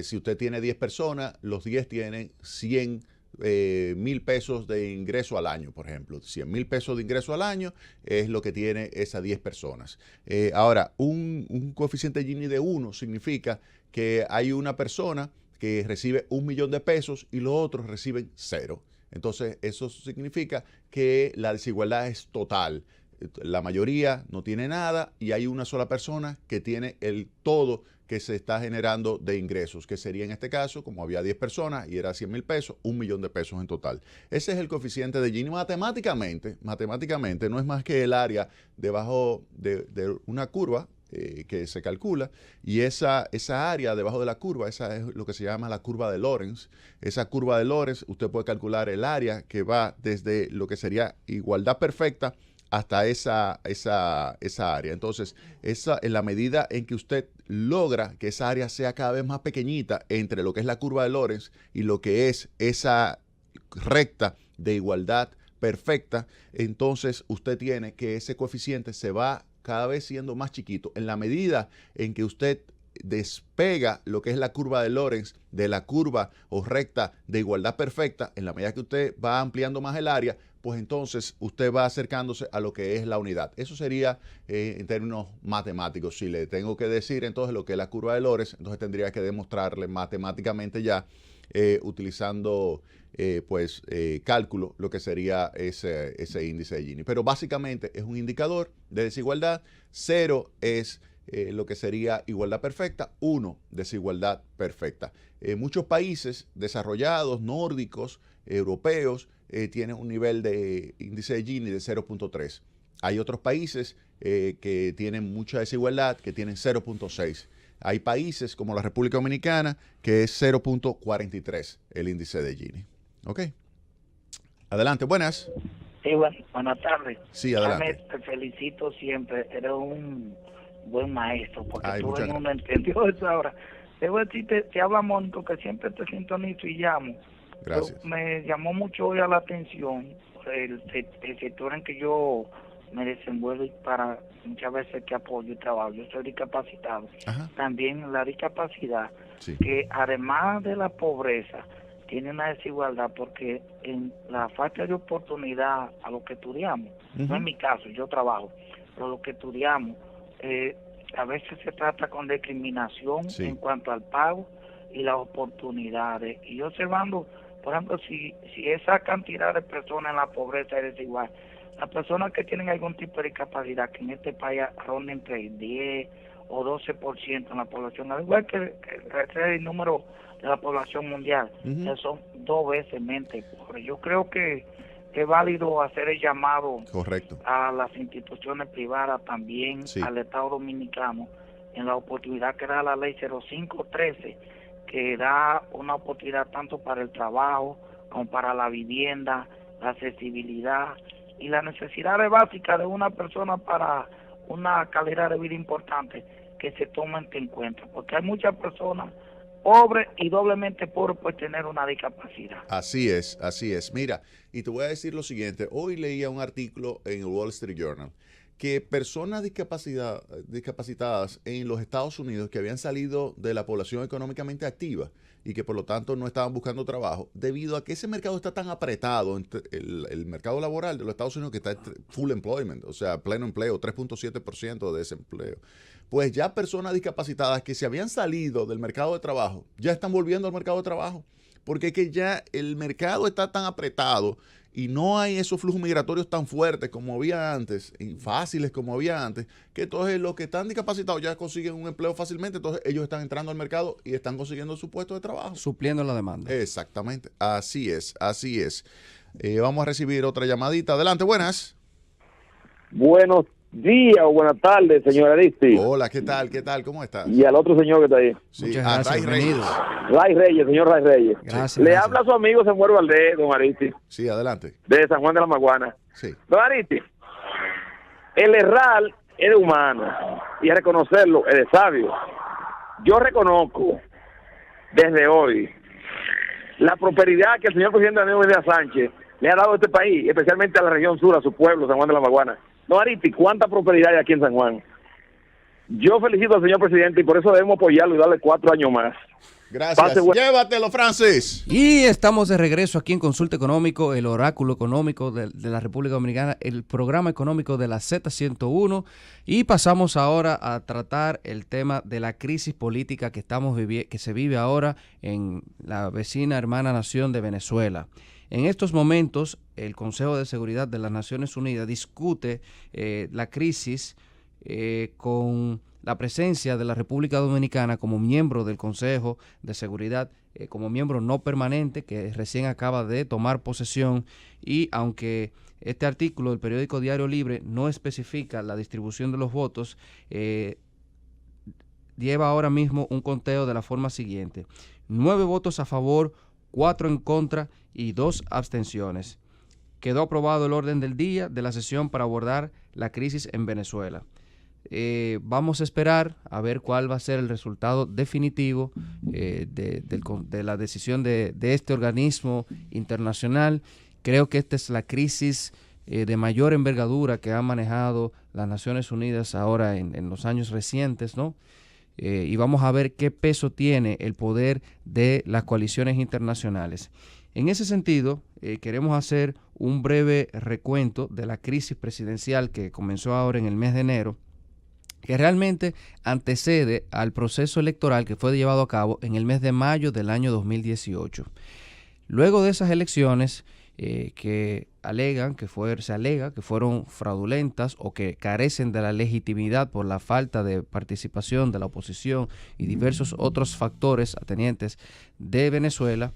Si usted tiene 10 personas, los 10 tienen 100,000 pesos de ingreso al año, por ejemplo. 100,000 pesos de ingreso al año es lo que tiene esas 10 personas. Ahora, un coeficiente Gini de 1 significa que hay una persona que recibe 1,000,000 de pesos y los otros reciben 0. Entonces, eso significa que la desigualdad es total. La mayoría no tiene nada y hay una sola persona que tiene el todo que se está generando de ingresos, que sería en este caso, como había 10 personas y era 100,000 pesos, 1,000,000 de pesos en total. Ese es el coeficiente de Gini. Matemáticamente no es más que el área debajo de una curva que se calcula, y esa área debajo de la curva, esa es lo que se llama la curva de Lorenz. Esa curva de Lorenz, usted puede calcular el área que va desde lo que sería igualdad perfecta hasta esa área. Entonces, en la medida en que usted logra que esa área sea cada vez más pequeñita entre lo que es la curva de Lorenz y lo que es esa recta de igualdad perfecta, entonces usted tiene que ese coeficiente se va cada vez siendo más chiquito. En la medida en que usted despega lo que es la curva de Lorenz de la curva o recta de igualdad perfecta, en la medida que usted va ampliando más el área, pues entonces usted va acercándose a lo que es la unidad. Eso sería en términos matemáticos. Si le tengo que decir entonces lo que es la curva de Lorenz, entonces tendría que demostrarle matemáticamente ya, utilizando cálculo, lo que sería ese índice de Gini. Pero básicamente es un indicador de desigualdad. 0 es lo que sería igualdad perfecta, 1 desigualdad perfecta. Muchos países desarrollados, nórdicos, europeos, tienen un nivel de índice de Gini de 0.3. Hay otros países que tienen mucha desigualdad, que tienen 0.6. Hay países como la República Dominicana que es 0.43 el índice de Gini. ¿Ok? Adelante, buenas. Sí, buenas tardes. Sí, adelante. Te felicito siempre, eres un buen maestro, porque Ay, todo el mundo entendió eso ahora. Debo decirte, te habla Mónico, que siempre te sintonizo y llamo. Gracias. Me llamó mucho hoy a la atención el sector en que yo me desenvuelvo y para muchas veces que apoyo y trabajo. Yo soy discapacitado. Ajá. También la discapacidad, Sí. que además de la pobreza, tiene una desigualdad porque en la falta de oportunidad a lo que estudiamos, no en mi caso, yo trabajo, pero lo que estudiamos, a veces se trata con discriminación Sí. en cuanto al pago y las oportunidades. Y yo observando, por ejemplo, si esa cantidad de personas en la pobreza es desigual, las personas que tienen algún tipo de discapacidad, que en este país ronda entre 10 o 12% en la población, al igual que el número de la población mundial, que son 2 veces mente pobres. Yo creo que es válido hacer el llamado Correcto. a las instituciones privadas, también Sí. al Estado Dominicano, en la oportunidad que da la ley 0513, que da una oportunidad tanto para el trabajo como para la vivienda, la accesibilidad y las necesidades básicas de una persona para una calidad de vida importante, que se tomen en cuenta, porque hay muchas personas pobres y doblemente pobres por tener una discapacidad. Así es, así es. Mira, y te voy a decir lo siguiente. Hoy leía un artículo en el Wall Street Journal que personas discapacitadas en los Estados Unidos que habían salido de la población económicamente activa y que por lo tanto no estaban buscando trabajo, debido a que ese mercado está tan apretado, el mercado laboral de los Estados Unidos, que está full employment, o sea, pleno empleo, 3.7% de desempleo. Pues ya personas discapacitadas que se habían salido del mercado de trabajo, ya están volviendo al mercado de trabajo, porque es que ya el mercado está tan apretado y no hay esos flujos migratorios tan fuertes como había antes, y fáciles como había antes, que entonces los que están discapacitados ya consiguen un empleo fácilmente, entonces ellos están entrando al mercado y están consiguiendo su puesto de trabajo. Supliendo la demanda. Exactamente, así es, así es. Vamos a recibir otra llamadita. Adelante, buenas. Buenos días o buenas tardes, señor Aristi. Hola, ¿qué tal? ¿Qué tal? ¿Cómo estás? Y al otro señor que está ahí. Sí, Muchas a gracias, Ray bienvenido. Reyes. Señor Ray Reyes. Gracias. Le gracias. habla a su amigo Samuel Valdés, don Aristi, Sí, adelante. de San Juan de la Maguana. Sí. Don Aristi, el errar es de humano y reconocerlo es de sabio. Yo reconozco desde hoy la prosperidad que el señor presidente Danilo Medina Sánchez le ha dado a este país, especialmente a la región sur, a su pueblo, San Juan de la Maguana. Don Aristi, ¿cuánta prosperidad hay aquí en San Juan? Yo felicito al señor presidente y por eso debemos apoyarlo y darle 4 años más. Gracias. Llévatelo, Francis. Y estamos de regreso aquí en Consulta Económico, el oráculo económico de la República Dominicana, el programa económico de la Z101, y pasamos ahora a tratar el tema de la crisis política que que se vive ahora en la vecina hermana nación de Venezuela. En estos momentos, el Consejo de Seguridad de las Naciones Unidas discute la crisis con la presencia de la República Dominicana como miembro del Consejo de Seguridad, como miembro no permanente, que recién acaba de tomar posesión, y aunque este artículo del periódico Diario Libre no especifica la distribución de los votos, lleva ahora mismo un conteo de la forma siguiente: 9 votos a favor, 4 en contra y 2 abstenciones. Quedó aprobado el orden del día de la sesión para abordar la crisis en Venezuela. Vamos a esperar a ver cuál va a ser el resultado definitivo de la decisión de este organismo internacional. Creo que esta es la crisis de mayor envergadura que han manejado las Naciones Unidas ahora en los años recientes, ¿no? Y vamos a ver qué peso tiene el poder de las coaliciones internacionales. En ese sentido, queremos hacer un breve recuento de la crisis presidencial que comenzó ahora en el mes de enero, que realmente antecede al proceso electoral que fue llevado a cabo en el mes de mayo del año 2018. Luego de esas elecciones que se alega que fueron fraudulentas o que carecen de la legitimidad por la falta de participación de la oposición y diversos otros factores atenientes de Venezuela,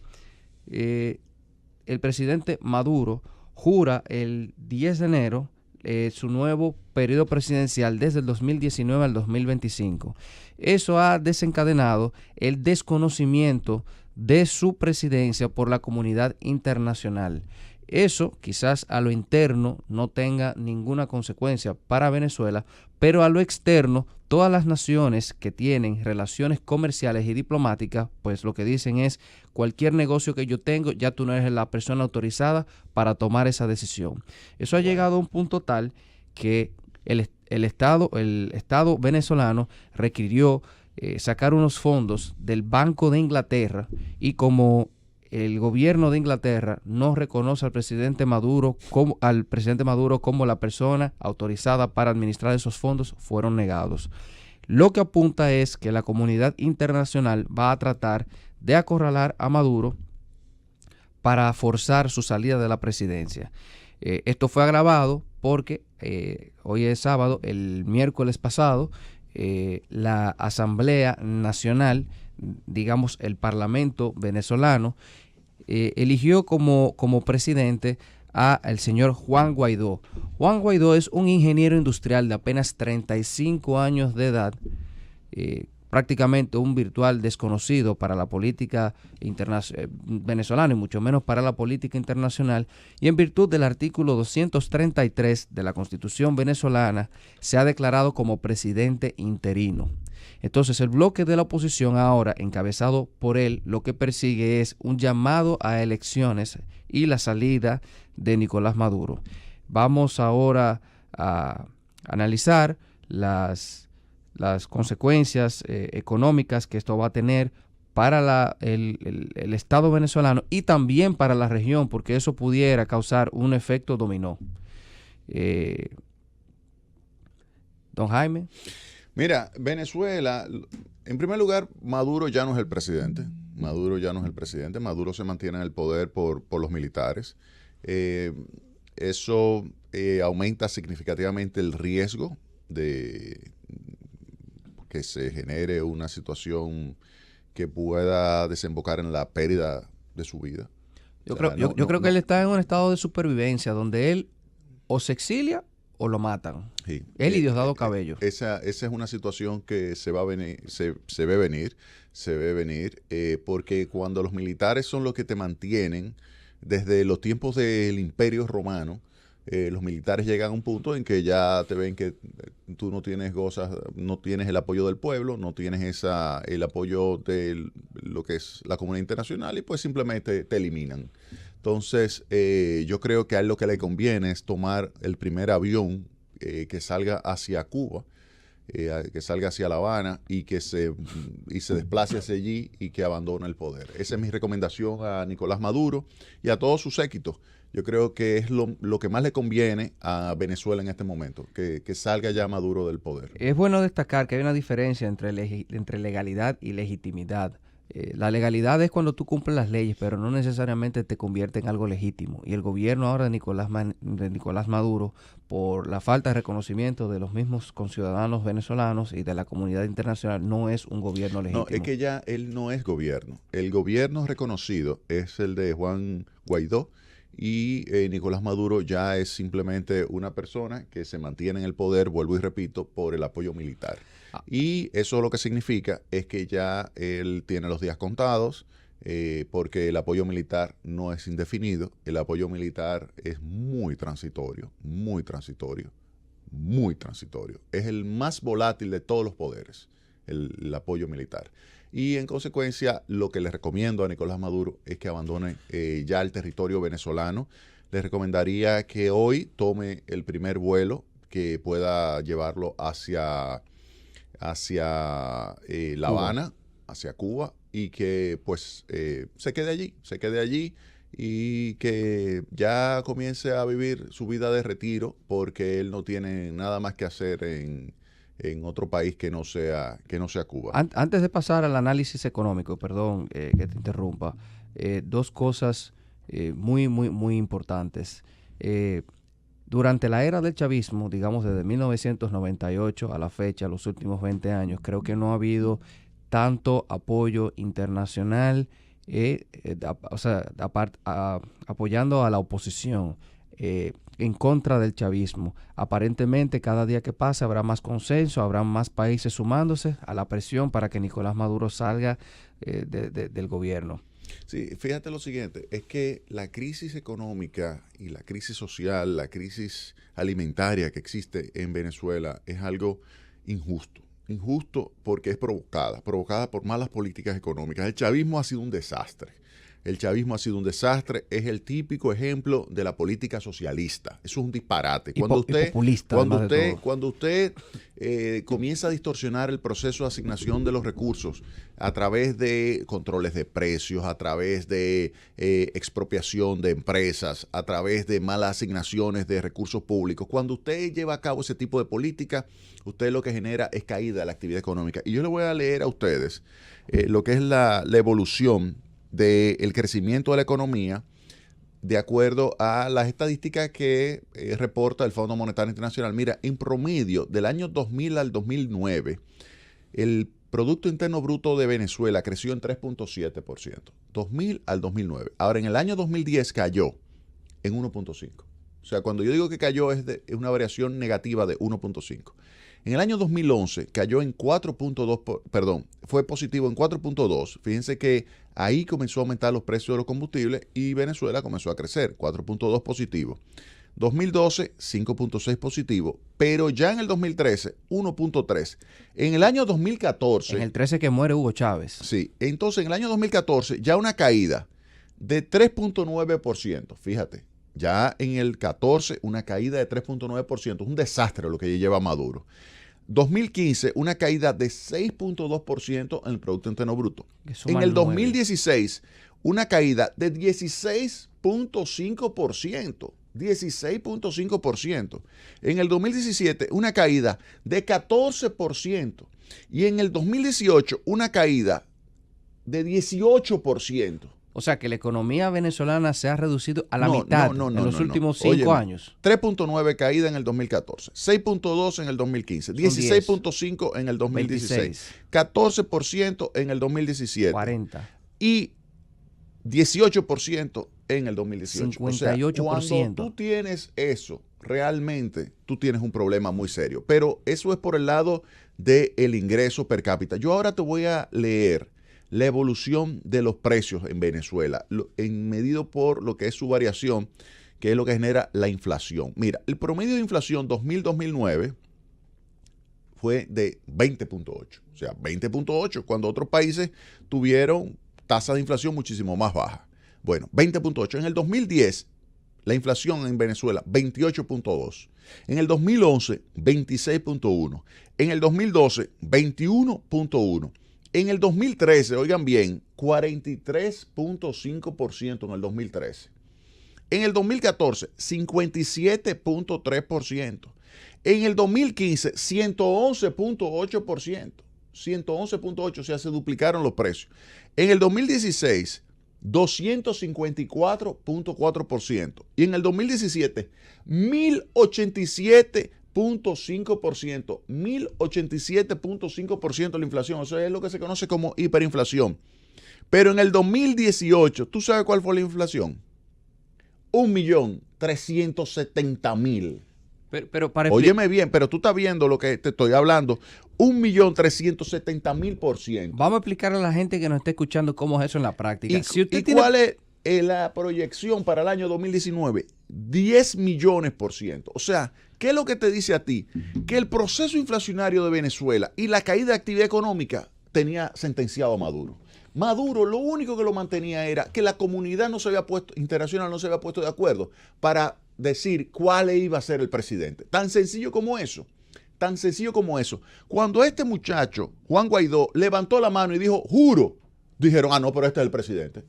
el presidente Maduro jura el 10 de enero su nuevo periodo presidencial desde el 2019 al 2025. Eso ha desencadenado el desconocimiento de su presidencia por la comunidad internacional. Eso quizás a lo interno no tenga ninguna consecuencia para Venezuela, pero a lo externo, todas las naciones que tienen relaciones comerciales y diplomáticas, pues lo que dicen es: cualquier negocio que yo tengo, ya tú no eres la persona autorizada para tomar esa decisión. Eso ha llegado a un punto tal que el Estado venezolano requirió sacar unos fondos del Banco de Inglaterra, y como el gobierno de Inglaterra no reconoce al presidente Maduro como la persona autorizada para administrar esos fondos, fueron negados. Lo que apunta es que la comunidad internacional va a tratar de acorralar a Maduro para forzar su salida de la presidencia. Esto fue agravado porque hoy es sábado, el miércoles pasado, la Asamblea Nacional, digamos el Parlamento venezolano, eligió como presidente al señor Juan Guaidó. Juan Guaidó es un ingeniero industrial de apenas 35 años de edad, prácticamente un virtual desconocido para la política venezolana y mucho menos para la política internacional, y en virtud del artículo 233 de la Constitución venezolana se ha declarado como presidente interino. Entonces el bloque de la oposición ahora, encabezado por él, lo que persigue es un llamado a elecciones y la salida de Nicolás Maduro. Vamos ahora a analizar las consecuencias económicas que esto va a tener para el Estado venezolano y también para la región, porque eso pudiera causar un efecto dominó. Don Jaime. Mira, Venezuela, en primer lugar, Maduro ya no es el presidente. Maduro se mantiene en el poder por los militares. Eso aumenta significativamente el riesgo de que se genere una situación que pueda desembocar en la pérdida de su vida. Yo creo que él está en un estado de supervivencia donde él o se exilia o lo matan. Sí. Él y Diosdado Cabello. Esa es una situación que se ve venir, porque cuando los militares son los que te mantienen, desde los tiempos del Imperio Romano, los militares llegan a un punto en que ya te ven que tú no tienes el apoyo del pueblo, no tienes el apoyo de lo que es la comunidad internacional, y pues simplemente te eliminan. Entonces, yo creo que a él lo que le conviene es tomar el primer avión que salga hacia Cuba, que salga hacia La Habana y se desplace hacia allí y que abandone el poder. Esa es mi recomendación a Nicolás Maduro y a todos sus séquitos. Yo creo que es lo que más le conviene a Venezuela en este momento, que salga ya Maduro del poder. Es bueno destacar que hay una diferencia entre legalidad y legitimidad. La legalidad es cuando tú cumples las leyes, pero no necesariamente te convierte en algo legítimo. Y el gobierno ahora de Nicolás Maduro, por la falta de reconocimiento de los mismos conciudadanos venezolanos y de la comunidad internacional, no es un gobierno legítimo. No, es que ya él no es gobierno. El gobierno reconocido es el de Juan Guaidó, y Nicolás Maduro ya es simplemente una persona que se mantiene en el poder, vuelvo y repito, por el apoyo militar. Y eso lo que significa es que ya él tiene los días contados, porque el apoyo militar no es indefinido, el apoyo militar es muy transitorio. Es el más volátil de todos los poderes, el apoyo militar. Y en consecuencia, lo que le recomiendo a Nicolás Maduro es que abandone ya el territorio venezolano. Le recomendaría que hoy tome el primer vuelo que pueda llevarlo hacia La Habana, hacia Cuba, y que pues se quede allí y que ya comience a vivir su vida de retiro, porque él no tiene nada más que hacer en otro país que no sea Cuba. Antes de pasar al análisis económico, perdón que te interrumpa, dos cosas muy importantes. Durante la era del chavismo, digamos desde 1998 a la fecha, los últimos 20 años, creo que no ha habido tanto apoyo internacional, apoyando a la oposición en contra del chavismo. Aparentemente, cada día que pasa habrá más consenso, habrá más países sumándose a la presión para que Nicolás Maduro salga del gobierno. Sí, fíjate lo siguiente, es que la crisis económica y la crisis social, la crisis alimentaria que existe en Venezuela es algo injusto. Injusto porque es provocada por malas políticas económicas. El chavismo ha sido un desastre. el chavismo ha sido un desastre, es el típico ejemplo de la política socialista. Eso es un disparate. Y populista, cuando usted comienza a distorsionar el proceso de asignación de los recursos a través de controles de precios, a través de expropiación de empresas, a través de malas asignaciones de recursos públicos, cuando usted lleva a cabo ese tipo de política, usted lo que genera es caída de la actividad económica. Y yo le voy a leer a ustedes lo que es la evolución del crecimiento de la economía de acuerdo a las estadísticas que reporta el Fondo Monetario Internacional. Mira, en promedio, del año 2000 al 2009, el Producto Interno Bruto de Venezuela creció en 3.7%, 2000 al 2009. Ahora, en el año 2010 cayó en 1.5%. O sea, cuando yo digo que cayó es una variación negativa de 1.5%. En el año 2011 cayó en 4.2%, perdón, fue positivo en 4.2%. Fíjense que ahí comenzó a aumentar los precios de los combustibles y Venezuela comenzó a crecer, 4.2% positivo. 2012, 5.6% positivo, pero ya en el 2013, 1.3%. En el año 2014... En el 13 que muere Hugo Chávez. Sí, entonces en el año 2014 ya una caída de 3.9%, fíjate. Ya en el 14, una caída de 3.9%. Es un desastre lo que lleva Maduro. 2015, una caída de 6.2% en el Producto Interno Bruto. En el 2016, una caída de 16.5%. 16.5%. En el 2017, una caída de 14%. Y en el 2018, una caída de 18%. O sea, que la economía venezolana se ha reducido a la mitad en los últimos 5 años. 3.9 caída en el 2014, 6.2 en el 2015, 16.5 en el 2016, 14% en el 2017 40 y 18% en el 2018. 58%. O sea, cuando tú tienes eso, realmente tú tienes un problema muy serio. Pero eso es por el lado del ingreso per cápita. Yo ahora te voy a leer la evolución de los precios en Venezuela, medido por lo que es su variación, que es lo que genera la inflación. Mira, el promedio de inflación 2000-2009 fue de 20.8. O sea, 20.8, cuando otros países tuvieron tasa de inflación muchísimo más baja. Bueno, 20.8. En el 2010, la inflación en Venezuela, 28.2. En el 2011, 26.1. En el 2012, 21.1. En el 2013, oigan bien, 43.5% en el 2013. En el 2014, 57.3%. En el 2015, 111.8%. 111.8%, o sea, se duplicaron los precios. En el 2016, 254.4%. Y en el 2017, 1087.5%, 1087.5% la inflación. Eso es lo que se conoce como hiperinflación. Pero en el 2018, ¿tú sabes cuál fue la inflación? 1.370.000. Pero para óyeme bien, pero tú estás viendo lo que te estoy hablando. 1.370.000%. Vamos a explicarle a la gente que nos está escuchando cómo es eso en la práctica. ¿Y cuál es la proyección para el año 2019? 10 millones%. O sea, ¿qué es lo que te dice a ti? Que el proceso inflacionario de Venezuela y la caída de actividad económica tenía sentenciado a Maduro. Maduro lo único que lo mantenía era que la comunidad internacional no se había puesto de acuerdo para decir cuál iba a ser el presidente. Tan sencillo como eso. Tan sencillo como eso. Cuando este muchacho, Juan Guaidó, levantó la mano y dijo, juro, dijeron, no, pero este es el presidente.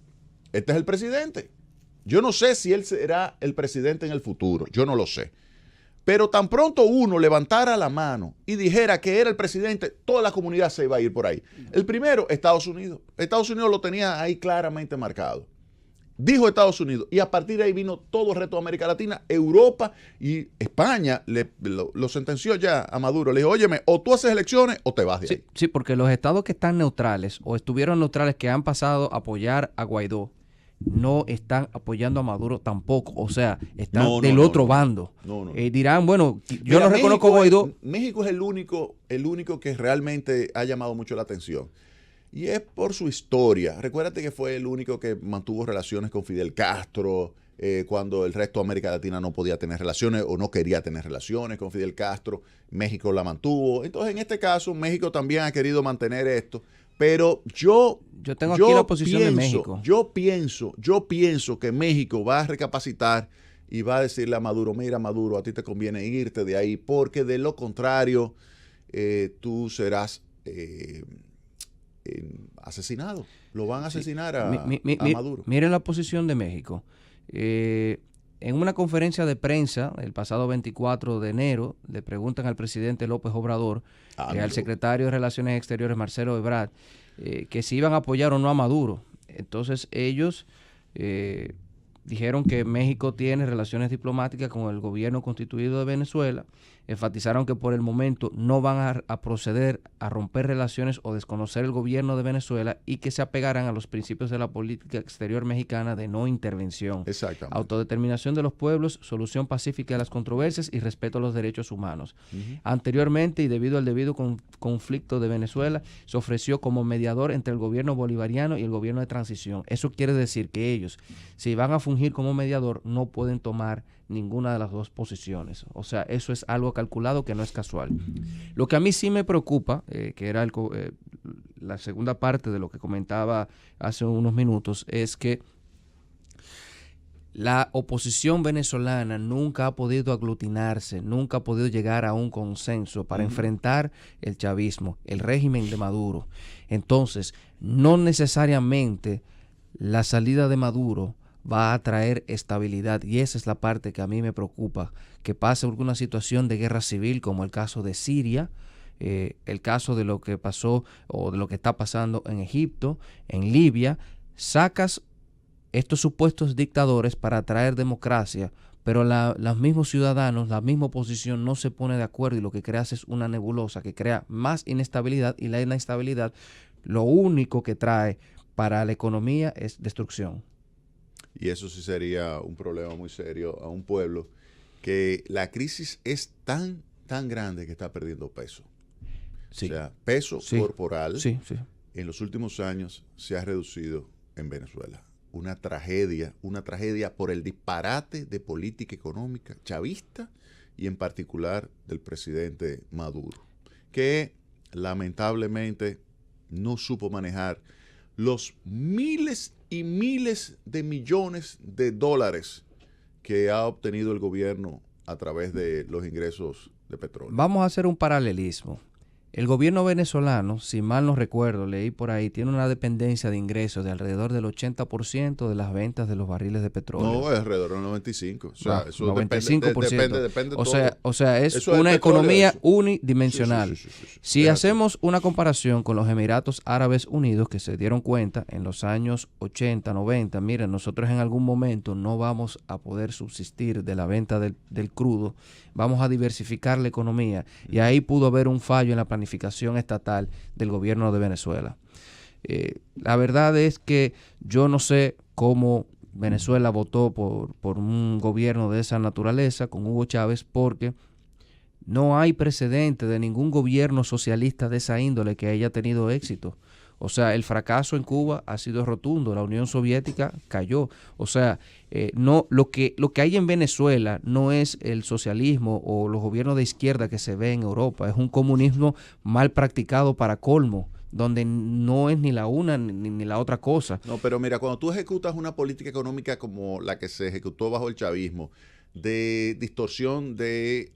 Este es el presidente. Yo no sé si él será el presidente en el futuro. Yo no lo sé. Pero tan pronto uno levantara la mano y dijera que era el presidente, toda la comunidad se iba a ir por ahí. El primero, Estados Unidos. Estados Unidos lo tenía ahí claramente marcado. Dijo Estados Unidos, y a partir de ahí vino todo el resto de América Latina, Europa y España lo sentenció ya a Maduro. Le dijo, óyeme, o tú haces elecciones o te vas de ahí. Sí, porque los estados que están neutrales o estuvieron neutrales que han pasado a apoyar a Guaidó, no están apoyando a Maduro tampoco. O sea, están del otro bando. Dirán, bueno, yo no reconozco a Guaidó. México es el único que realmente ha llamado mucho la atención. Y es por su historia. Recuérdate que fue el único que mantuvo relaciones con Fidel Castro cuando el resto de América Latina no podía tener relaciones o no quería tener relaciones con Fidel Castro. México la mantuvo. Entonces, en este caso, México también ha querido mantener esto. Pero yo tengo aquí la posición de México. Yo pienso que México va a recapacitar y va a decirle a Maduro, mira Maduro, a ti te conviene irte de ahí, porque de lo contrario tú serás asesinado. Lo van a asesinar a Maduro. Miren la posición de México. En una conferencia de prensa el pasado 24 de enero, le preguntan al presidente López Obrador, al secretario de Relaciones Exteriores Marcelo Ebrard, que si iban a apoyar o no a Maduro. Entonces ellos dijeron que México tiene relaciones diplomáticas con el gobierno constituido de Venezuela, enfatizaron que por el momento no van a proceder a romper relaciones o desconocer el gobierno de Venezuela y que se apegarán a los principios de la política exterior mexicana de no intervención, autodeterminación de los pueblos, solución pacífica de las controversias y respeto a los derechos humanos. Anteriormente, y debido al debido conflicto de Venezuela, se ofreció como mediador entre el gobierno bolivariano y el gobierno de transición. Eso quiere decir que ellos, si van a fungir como mediador, no pueden tomar ninguna de las dos posiciones. O sea, eso es algo calculado que no es casual. Lo que a mí sí me preocupa, que era la segunda parte de lo que comentaba hace unos minutos, es que la oposición venezolana nunca ha podido aglutinarse, nunca ha podido llegar a un consenso para enfrentar el chavismo, el régimen de Maduro. Entonces, no necesariamente la salida de Maduro va a traer estabilidad, y esa es la parte que a mí me preocupa, que pase alguna situación de guerra civil como el caso de Siria, el caso de lo que pasó o de lo que está pasando en Egipto, en Libia. Sacas estos supuestos dictadores para traer democracia, pero los mismos ciudadanos, la misma oposición no se pone de acuerdo, y lo que creas es una nebulosa que crea más inestabilidad, y la inestabilidad lo único que trae para la economía es destrucción. Y eso sí sería un problema muy serio a un pueblo que la crisis es tan grande que está perdiendo peso. Sí. O sea, peso corporal en los últimos años se ha reducido en Venezuela. Una tragedia por el disparate de política económica chavista y en particular del presidente Maduro, que lamentablemente no supo manejar los miles y miles de millones de dólares que ha obtenido el gobierno a través de los ingresos de petróleo. Vamos a hacer un paralelismo. El gobierno venezolano, si mal no recuerdo, leí por ahí, tiene una dependencia de ingresos de alrededor del 80% de las ventas de los barriles de petróleo. No, es alrededor del 95%. O sea, eso 95%. Depende o sea, es una economía unidimensional. Si hacemos una comparación con los Emiratos Árabes Unidos, que se dieron cuenta en los años 80, 90, miren, nosotros en algún momento no vamos a poder subsistir de la venta del crudo, vamos a diversificar la economía, y ahí pudo haber un fallo en la planificación estatal del gobierno de Venezuela. La verdad es que yo no sé cómo Venezuela votó por un gobierno de esa naturaleza con Hugo Chávez, porque no hay precedente de ningún gobierno socialista de esa índole que haya tenido éxito. O sea, el fracaso en Cuba ha sido rotundo, la Unión Soviética cayó. O sea, no, lo que hay en Venezuela no es el socialismo o los gobiernos de izquierda que se ve en Europa, es un comunismo mal practicado para colmo, donde no es ni la una ni la otra cosa. No, pero mira, cuando tú ejecutas una política económica como la que se ejecutó bajo el chavismo, de distorsión de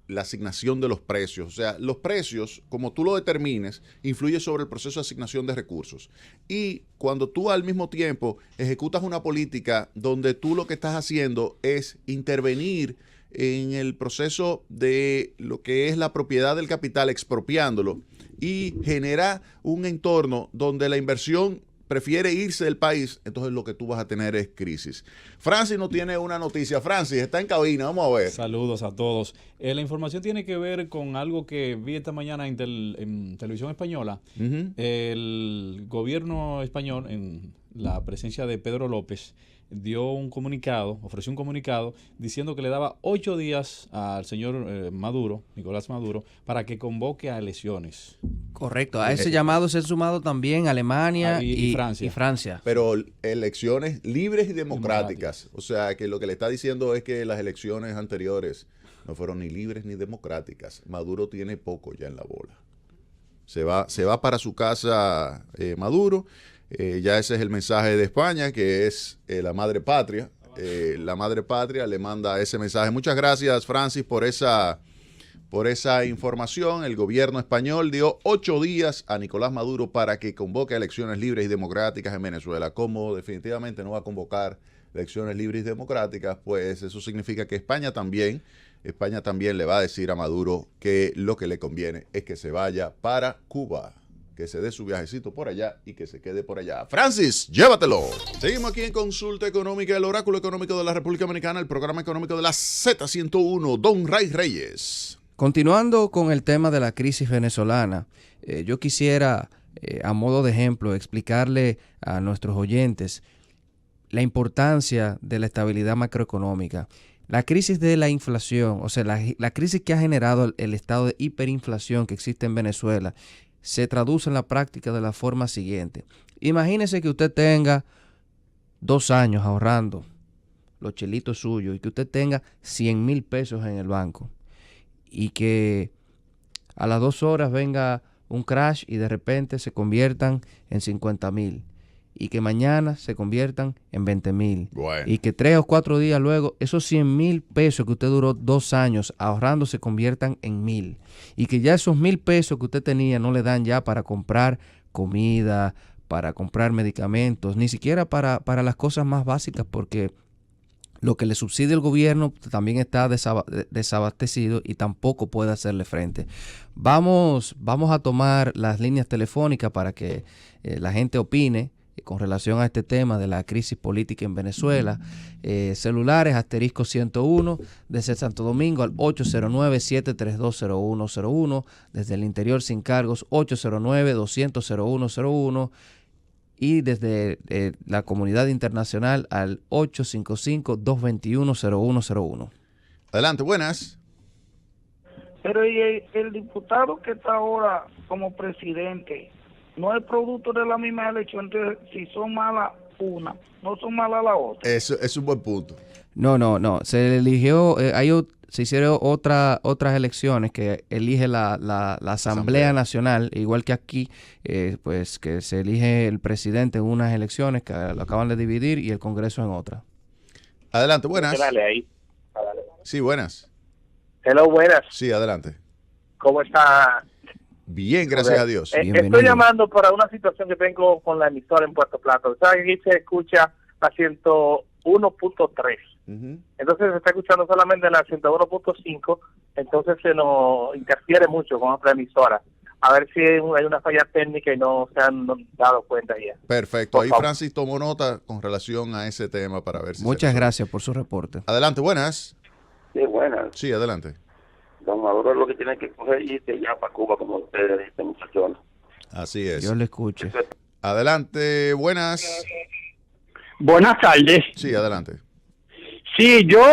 la asignación de los precios. O sea, los precios, como tú lo determines, influye sobre el proceso de asignación de recursos. Y cuando tú al mismo tiempo ejecutas una política donde tú lo que estás haciendo es intervenir en el proceso de lo que es la propiedad del capital, expropiándolo, y genera un entorno donde la inversión prefiere irse del país, entonces lo que tú vas a tener es crisis. Francis nos tiene una noticia. Francis, está en cabina, vamos a ver. Saludos a todos. La información tiene que ver con algo que vi esta mañana en televisión española. El gobierno español, en la presencia de Pedro López, ofreció un comunicado diciendo que le daba 8 días al señor Nicolás Maduro, para que convoque a elecciones. Correcto, a ese llamado se han sumado también Alemania y Francia. Pero elecciones libres y democráticas. O sea, que lo que le está diciendo es que las elecciones anteriores no fueron ni libres ni democráticas. Maduro tiene poco ya en la bola. Se va para su casa Maduro. Ya ese es el mensaje de España, que es la madre patria. La madre patria le manda ese mensaje. Muchas gracias, Francis, por esa información. El gobierno español dio 8 días a Nicolás Maduro para que convoque elecciones libres y democráticas en Venezuela. Como definitivamente no va a convocar elecciones libres y democráticas, pues eso significa que España también le va a decir a Maduro que lo que le conviene es que se vaya para Cuba, que se dé su viajecito por allá y que se quede por allá. Francis, llévatelo. Seguimos aquí en Consulta Económica, el oráculo económico de la República Dominicana, el programa económico de la Z101, Don Ray Reyes. Continuando con el tema de la crisis venezolana, yo quisiera, a modo de ejemplo, explicarle a nuestros oyentes la importancia de la estabilidad macroeconómica. La crisis de la inflación, o sea, la crisis que ha generado el estado de hiperinflación que existe en Venezuela, se traduce en la práctica de la forma siguiente. Imagínese que usted tenga 2 años ahorrando los chelitos suyos y que usted tenga 100,000 pesos en el banco y que a las 2 horas venga un crash y de repente se conviertan en 50,000 y que mañana se conviertan en 20,000 y que 3 o 4 días luego esos 100,000 pesos que usted duró 2 años ahorrando se conviertan en 1,000 y que ya esos 1,000 pesos que usted tenía no le dan ya para comprar comida, para comprar medicamentos, ni siquiera para las cosas más básicas, porque lo que le subsidia el gobierno también está desabastecido y tampoco puede hacerle frente. Vamos a tomar las líneas telefónicas para que la gente opine con relación a este tema de la crisis política en Venezuela. Celulares, asterisco 101, desde Santo Domingo al 809-732-0101, desde el interior sin cargos 809-200-0101 y desde la comunidad internacional al 855-221-0101. Adelante, buenas. Pero ¿y el diputado que está ahora como presidente no es producto de la misma elección? Entonces, si son malas una, no son malas la otra. Eso es un buen punto. No. Se eligió, se hicieron otras elecciones que elige la Asamblea Nacional, igual que aquí, pues que se elige el presidente en unas elecciones que lo acaban de dividir y el Congreso en otra. Adelante, buenas. Dale ahí. Sí, buenas. Hello, buenas. Sí, adelante. ¿Cómo está? Bien, gracias a Dios. Estoy llamando para una situación que tengo con la emisora en Puerto Plata. ¿Sabes? Aquí se escucha a 101.3. Entonces se está escuchando solamente la 101.5, entonces se nos interfiere mucho con otra emisora. A ver si hay una falla técnica y no se han dado cuenta ya. Perfecto. Ahí Francis tomó nota con relación a ese tema para ver si... Muchas gracias por su reporte. Adelante, buenas. Sí, buenas. Sí, adelante. Don Maduro lo que tiene que coger y irse ya para Cuba, como ustedes dicen, muchachos. Así es. Yo le escucho. Adelante, buenas. Buenas tardes. Sí, adelante. Sí, yo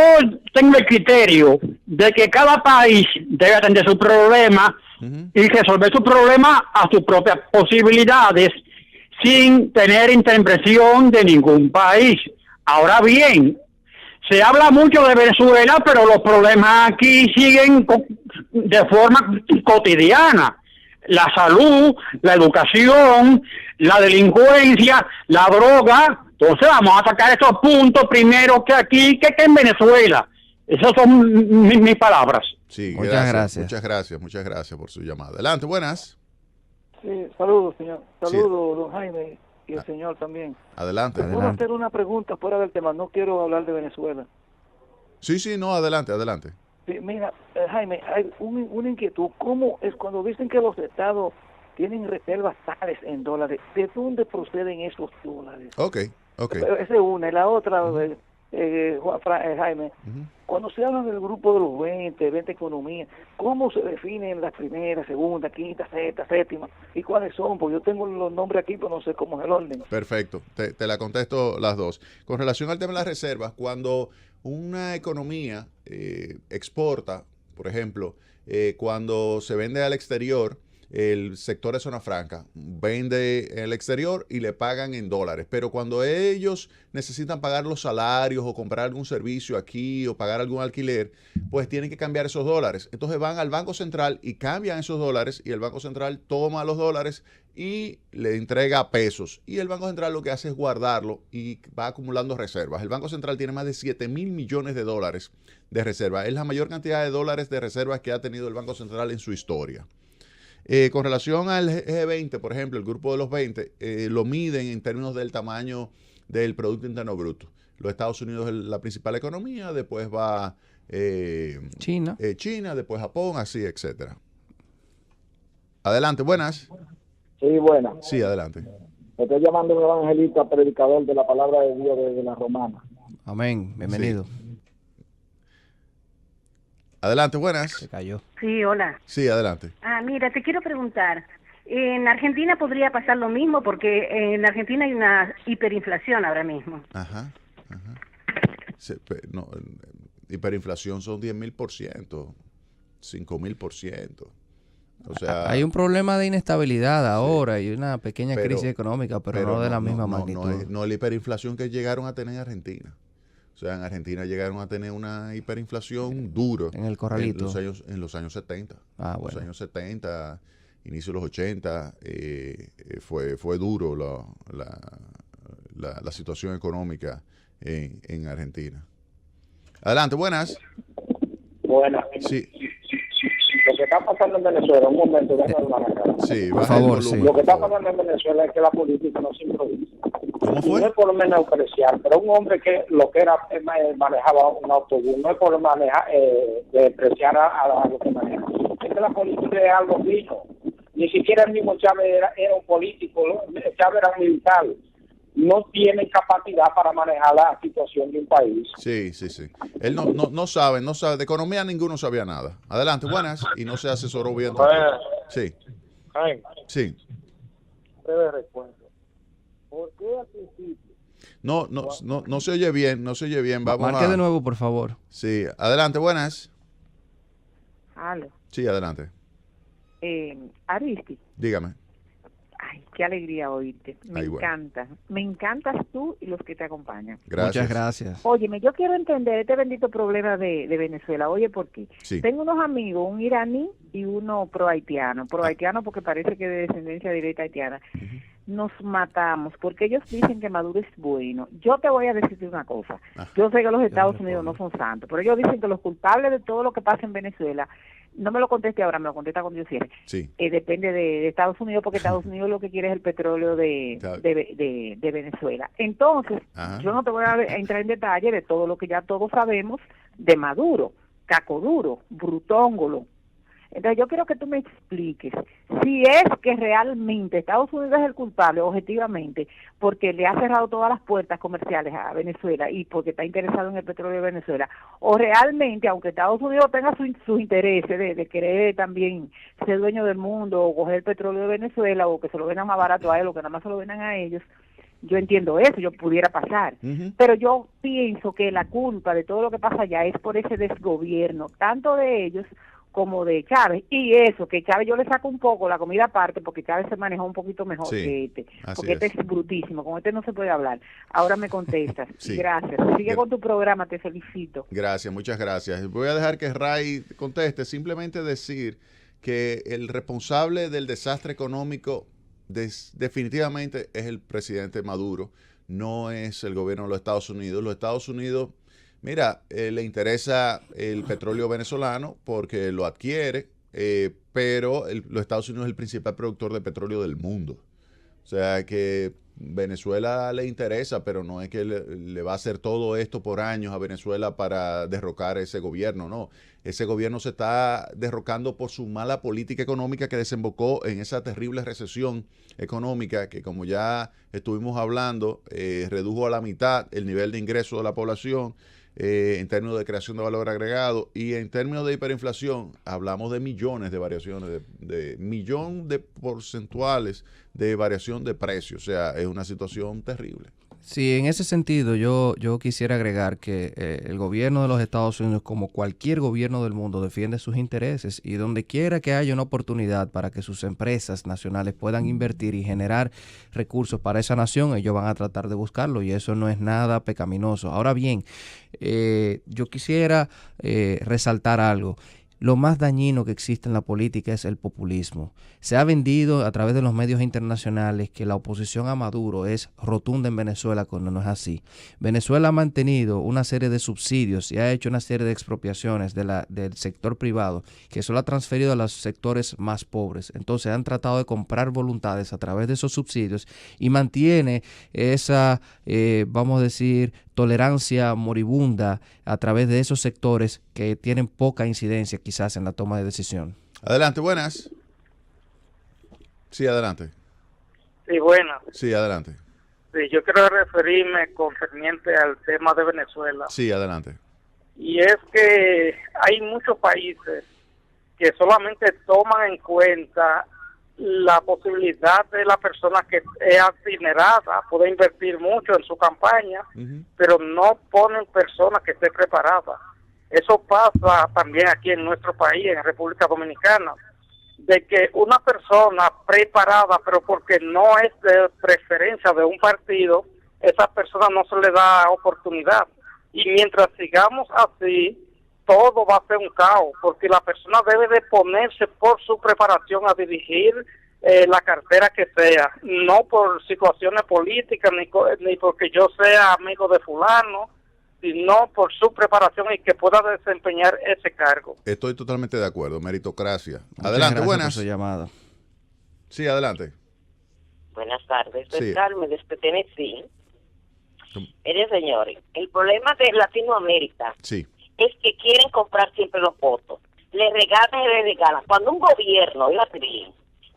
tengo el criterio de que cada país debe atender su problema y resolver su problema a sus propias posibilidades sin tener intervención de ningún país. Ahora bien, se habla mucho de Venezuela, pero los problemas aquí siguen de forma cotidiana. La salud, la educación, la delincuencia, la droga. Entonces vamos a sacar esos puntos primero que aquí, que en Venezuela. Esas son mis palabras. Sí, muchas gracias. Muchas gracias por su llamada. Adelante, buenas. Sí, saludos, señor. Saludos, don Jaime, y el señor también. Adelante. ¿Puedo hacer una pregunta fuera del tema? No quiero hablar de Venezuela. Sí, no, adelante. Sí, mira, Jaime, hay una inquietud. ¿Cómo es cuando dicen que los estados tienen reservas tales en dólares? ¿De dónde proceden esos dólares? Ok. Esa es una. Y la otra, Jaime, cuando se habla del grupo de los 20 economías, ¿cómo se definen las primeras, segunda, quinta, sexta, séptima? ¿Y cuáles son? Porque yo tengo los nombres aquí, pero no sé cómo es el orden. Perfecto. Te la contesto las dos. Con relación al tema de las reservas, cuando una economía exporta, por ejemplo, cuando se vende al exterior, el sector de zona franca vende en el exterior y le pagan en dólares, pero cuando ellos necesitan pagar los salarios o comprar algún servicio aquí o pagar algún alquiler, pues tienen que cambiar esos dólares. Entonces van al Banco Central y cambian esos dólares y el Banco Central toma los dólares y le entrega pesos. Y el Banco Central lo que hace es guardarlo y va acumulando reservas. El Banco Central tiene más de 7,000 millones de dólares de reservas. Es la mayor cantidad de dólares de reservas que ha tenido el Banco Central en su historia. Con relación al G20, por ejemplo, el grupo de los 20, lo miden en términos del tamaño del Producto Interno Bruto. Los Estados Unidos es la principal economía, después va China, después Japón, así, etcétera. Adelante, buenas. Sí, buenas. Sí, adelante. Estoy llamando a un evangelista predicador de la palabra de Dios desde la Romana. Amén, bienvenido. Sí. Adelante, buenas. Se cayó. Sí, hola. Sí, adelante. Mira, te quiero preguntar, ¿en Argentina podría pasar lo mismo? Porque en Argentina hay una hiperinflación ahora mismo. Ajá. Hiperinflación son 10,000%, 5,000%. O sea, hay un problema de inestabilidad ahora y una pequeña crisis económica, pero no de la misma magnitud. No es la hiperinflación que llegaron a tener en Argentina. O sea, en Argentina llegaron a tener una hiperinflación duro. En el corralito. En los años 70. Bueno. Los años 70, inicio de los 80, fue duro la situación económica en Argentina. Adelante, buenas. Buenas. Sí. Lo que está pasando en Venezuela, un momento, déjame hablar acá. Sí, por favor, sí. Lo que está pasando en Venezuela es que la política no se improvisa. ¿Cómo fue? No es por menospreciar, pero un hombre que lo que era manejaba un autobús, no es por despreciar a lo que maneja. Es que la política es algo fijo. Ni siquiera el mismo Chávez era un político, Chávez era un militar. No tiene capacidad para manejar la situación de un país. Sí. Él no sabe, de economía ninguno sabía nada. Adelante, buenas, y no se asesoró bien. Sí. Sí. Breve respuesta. ¿Por qué al principio? No se oye bien, Vamos Marque de nuevo, por favor. Sí, adelante, buenas. Aló. Sí, adelante. Aristi. Dígame. Ay, qué alegría oírte. Me encanta. Me encantas tú y los que te acompañan. Gracias. Muchas gracias. Óyeme, yo quiero entender este bendito problema de Venezuela. Oye, ¿por qué? Sí. Tengo unos amigos, un iraní y uno pro-haitiano. Pro-haitiano porque parece que de descendencia directa haitiana. Nos matamos porque ellos dicen que Maduro es bueno. Yo te voy a decirte una cosa. Yo sé que los Estados Unidos no son santos, pero ellos dicen que los culpables de todo lo que pasa en Venezuela, no me lo conteste ahora, me lo contesta cuando yo cierre. Sí. Depende de Estados Unidos, porque Estados Unidos lo que quiere es el petróleo de Venezuela. Entonces, yo no te voy a entrar en detalle de todo lo que ya todos sabemos de Maduro, cacoduro, brutóngolo. Entonces yo quiero que tú me expliques si es que realmente Estados Unidos es el culpable objetivamente porque le ha cerrado todas las puertas comerciales a Venezuela y porque está interesado en el petróleo de Venezuela, o realmente, aunque Estados Unidos tenga sus intereses de querer también ser dueño del mundo o coger el petróleo de Venezuela o que se lo vendan más barato a él o que nada más se lo vendan a ellos, yo entiendo eso, yo pudiera pasar, pero yo pienso que la culpa de todo lo que pasa allá es por ese desgobierno, tanto de ellos como de Chávez, y eso, que Chávez yo le saco un poco la comida aparte, porque Chávez se manejó un poquito mejor que este, porque este es brutísimo, con este no se puede hablar. Ahora me contestas, gracias. Sigue con tu programa, te felicito. Gracias, muchas gracias. Voy a dejar que Ray conteste, simplemente decir que el responsable del desastre económico definitivamente es el presidente Maduro, no es el gobierno de los Estados Unidos. Los Estados Unidos... Mira, le interesa el petróleo venezolano porque lo adquiere, pero los Estados Unidos es el principal productor de petróleo del mundo. O sea que Venezuela le interesa, pero no es que le va a hacer todo esto por años a Venezuela para derrocar ese gobierno, no. Ese gobierno se está derrocando por su mala política económica que desembocó en esa terrible recesión económica que, como ya estuvimos hablando, redujo a la mitad el nivel de ingreso de la población. En términos de creación de valor agregado y en términos de hiperinflación, hablamos de millones de variaciones, de millón de porcentuales de variación de precios. O sea, es una situación terrible. Sí, en ese sentido yo quisiera agregar que el gobierno de los Estados Unidos, como cualquier gobierno del mundo, defiende sus intereses y donde quiera que haya una oportunidad para que sus empresas nacionales puedan invertir y generar recursos para esa nación, ellos van a tratar de buscarlo y eso no es nada pecaminoso. Ahora bien, yo quisiera resaltar algo. Lo más dañino que existe en la política es el populismo. Se ha vendido a través de los medios internacionales que la oposición a Maduro es rotunda en Venezuela, cuando no es así. Venezuela ha mantenido una serie de subsidios y ha hecho una serie de expropiaciones del sector privado, que eso lo ha transferido a los sectores más pobres. Entonces han tratado de comprar voluntades a través de esos subsidios y mantiene esa, vamos a decir, tolerancia moribunda a través de esos sectores que tienen poca incidencia quizás en la toma de decisión. Adelante, buenas. Sí, adelante. Sí, buenas. Sí, adelante. Sí, yo quiero referirme concerniente al tema de Venezuela. Sí, adelante. Y es que hay muchos países que solamente toman en cuenta la posibilidad de la persona que es adinerada, puede invertir mucho en su campaña, pero no ponen personas que esté preparada. Eso pasa también aquí en nuestro país, en República Dominicana, de que una persona preparada, pero porque no es de preferencia de un partido, esa persona no se le da oportunidad. Y mientras sigamos así, todo va a ser un caos, porque la persona debe de ponerse por su preparación a dirigir la cartera que sea, no por situaciones políticas, ni porque yo sea amigo de fulano, sino por su preparación y que pueda desempeñar ese cargo. Estoy totalmente de acuerdo, meritocracia. Adelante, buenas. Por su llamada. Sí, adelante. Buenas tardes, soy Sí. Carmen desde Tennessee. Mire, señores, el problema de Latinoamérica Sí. es que quieren comprar siempre los votos. Le regalan y le regalan. Cuando un gobierno, fíjate bien,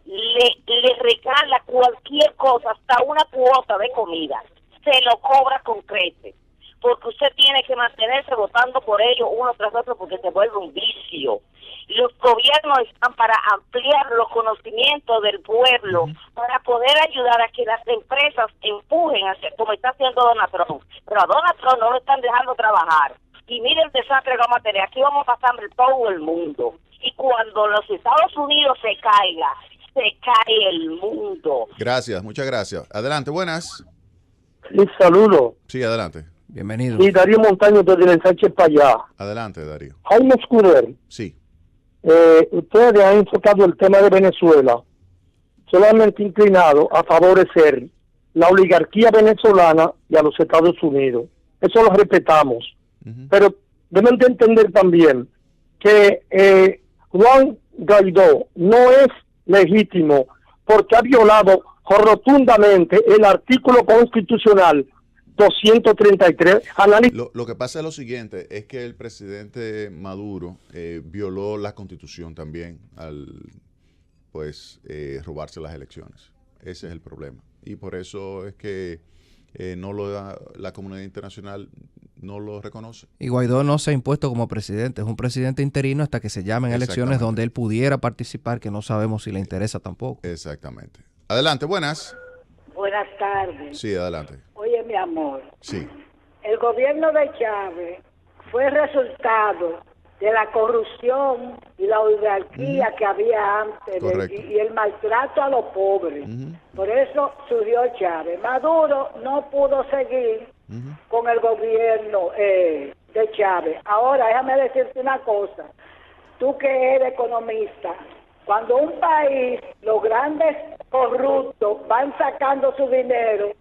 le regala cualquier cosa, hasta una cuota de comida, se lo cobra con creces. Porque usted tiene que mantenerse votando por ellos uno tras otro porque se vuelve un vicio. Los gobiernos están para ampliar los conocimientos del pueblo, para poder ayudar a que las empresas empujen a hacer como está haciendo Donald Trump. Pero a Donald Trump no lo están dejando trabajar. Y mire el desastre que vamos a tener. Aquí vamos a pasar hambre todo el mundo. Y cuando los Estados Unidos se caiga, se cae el mundo. Gracias, muchas gracias. Adelante, buenas. Sí, saludo. Sí, adelante. Bienvenido. Y Darío Montaño desde el Sánchez para allá. Adelante, Darío. Jaime Escuder, Sí. ustedes han enfocado el tema de Venezuela solamente inclinado a favorecer la oligarquía venezolana y a los Estados Unidos. Eso lo respetamos. Pero deben de entender también que Juan Guaidó no es legítimo porque ha violado rotundamente el artículo constitucional 233. Lo que pasa es lo siguiente, es que el presidente Maduro violó la Constitución también al robarse las elecciones. Ese es el problema. Y por eso es que la comunidad internacional no lo reconoce. Y Guaidó no se ha impuesto como presidente, es un presidente interino hasta que se llamen elecciones donde él pudiera participar, que no sabemos si le interesa tampoco. Exactamente. Adelante, buenas. Buenas tardes. Sí, adelante. Oye, mi amor, Sí. el gobierno de Chávez fue resultado de la corrupción y la oligarquía que había antes y el maltrato a los pobres. Por eso surgió Chávez. Maduro no pudo seguir con el gobierno de Chávez. Ahora, déjame decirte una cosa. Tú que eres economista, cuando un país, los grandes corruptos van sacando su dinero,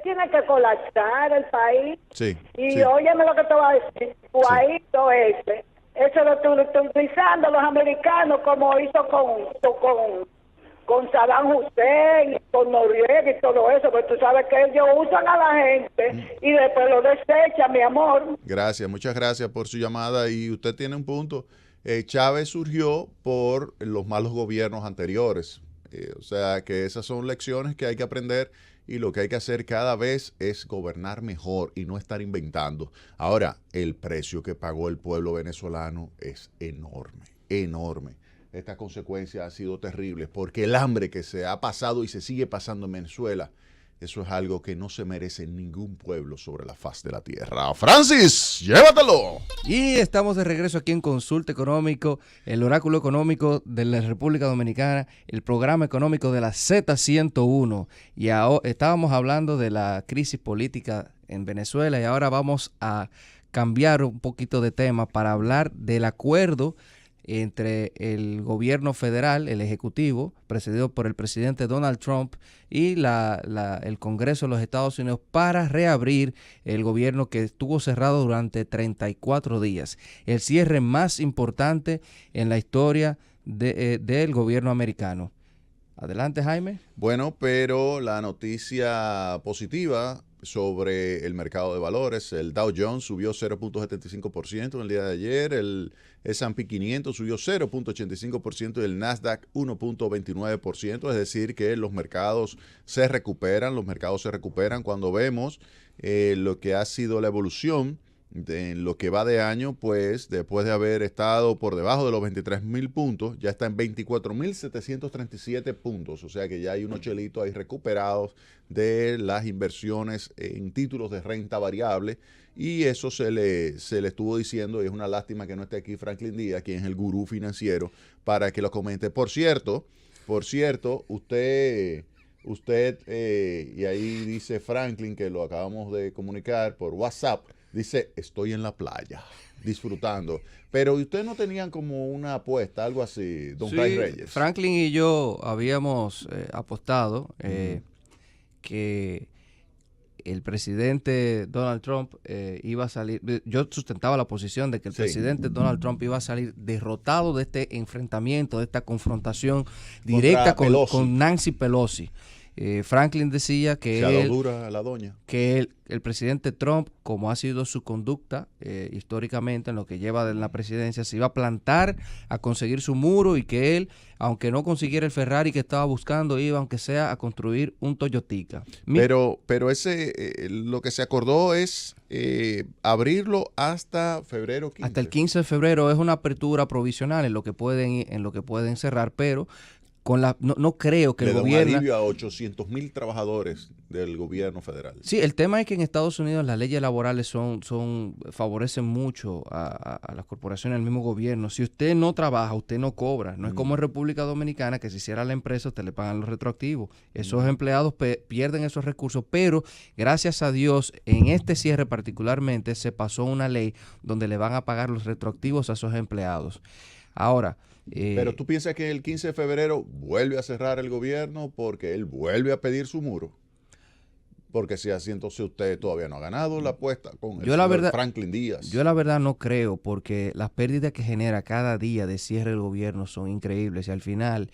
tiene que colapsar el país. Sí. Y sí. óyeme lo que te voy a decir, Guaidó eso lo están utilizando los americanos como hizo con Saddam Hussein, con Noriega y todo eso, pues tú sabes que ellos usan a la gente y después lo desechan, mi amor. Gracias, muchas gracias por su llamada y usted tiene un punto. Chávez surgió por los malos gobiernos anteriores, o sea que esas son lecciones que hay que aprender y lo que hay que hacer cada vez es gobernar mejor y no estar inventando. Ahora, el precio que pagó el pueblo venezolano es enorme, enorme. Estas consecuencias han sido terribles porque el hambre que se ha pasado y se sigue pasando en Venezuela eso es algo que no se merece ningún pueblo sobre la faz de la tierra. Francis, llévatelo. Y estamos de regreso aquí en Consulta Económico, el oráculo económico de la República Dominicana, el programa económico de la Z101. Y estábamos hablando de la crisis política en Venezuela y ahora vamos a cambiar un poquito de tema para hablar del acuerdo entre el gobierno federal, el ejecutivo, presidido por el presidente Donald Trump, y el Congreso de los Estados Unidos para reabrir el gobierno que estuvo cerrado durante 34 días. El cierre más importante en la historia del gobierno americano. Adelante, Jaime. Bueno, pero la noticia positiva sobre el mercado de valores, el Dow Jones subió 0.75% en el día de ayer, el S&P 500 subió 0.85% y el Nasdaq 1.29%, es decir que los mercados se recuperan, cuando vemos lo que ha sido la evolución en lo que va de año, pues después de haber estado por debajo de los 23,000 puntos, ya está en 24,737 puntos, o sea que ya hay unos chelitos ahí recuperados de las inversiones en títulos de renta variable, y eso se le estuvo diciendo, y es una lástima que no esté aquí Franklin Díaz, quien es el gurú financiero, para que lo comente. Por cierto, usted y ahí dice Franklin, que lo acabamos de comunicar por WhatsApp, dice, estoy en la playa, disfrutando. Pero ustedes no tenían como una apuesta, algo así, don Fray Reyes. Franklin y yo habíamos apostado que el presidente Donald Trump iba a salir. Yo sustentaba la posición de que el presidente Donald Trump iba a salir derrotado de este enfrentamiento, de esta confrontación directa con Nancy Pelosi. Franklin decía que el presidente Trump, como ha sido su conducta históricamente en lo que lleva de la presidencia, se iba a plantar a conseguir su muro y que él, aunque no consiguiera el Ferrari que estaba buscando, iba aunque sea a construir un Toyotica. Pero lo que se acordó es abrirlo hasta febrero 15. Hasta el 15 de febrero es una apertura provisional en lo que pueden cerrar, pero no creo que el gobierno... Le da un alivio a 800,000 trabajadores del gobierno federal. Sí, el tema es que en Estados Unidos las leyes laborales favorecen mucho a las corporaciones, al mismo gobierno. Si usted no trabaja, usted no cobra. No es como en República Dominicana, que si hiciera la empresa, usted le pagan los retroactivos. Esos empleados pierden esos recursos, pero gracias a Dios, en este cierre particularmente, se pasó una ley donde le van a pagar los retroactivos a esos empleados. Ahora... Pero tú piensas que el 15 de febrero vuelve a cerrar el gobierno porque él vuelve a pedir su muro. Porque si así, entonces usted todavía no ha ganado la apuesta con Franklin Díaz. Yo la verdad no creo, porque las pérdidas que genera cada día de cierre del gobierno son increíbles. Y al final,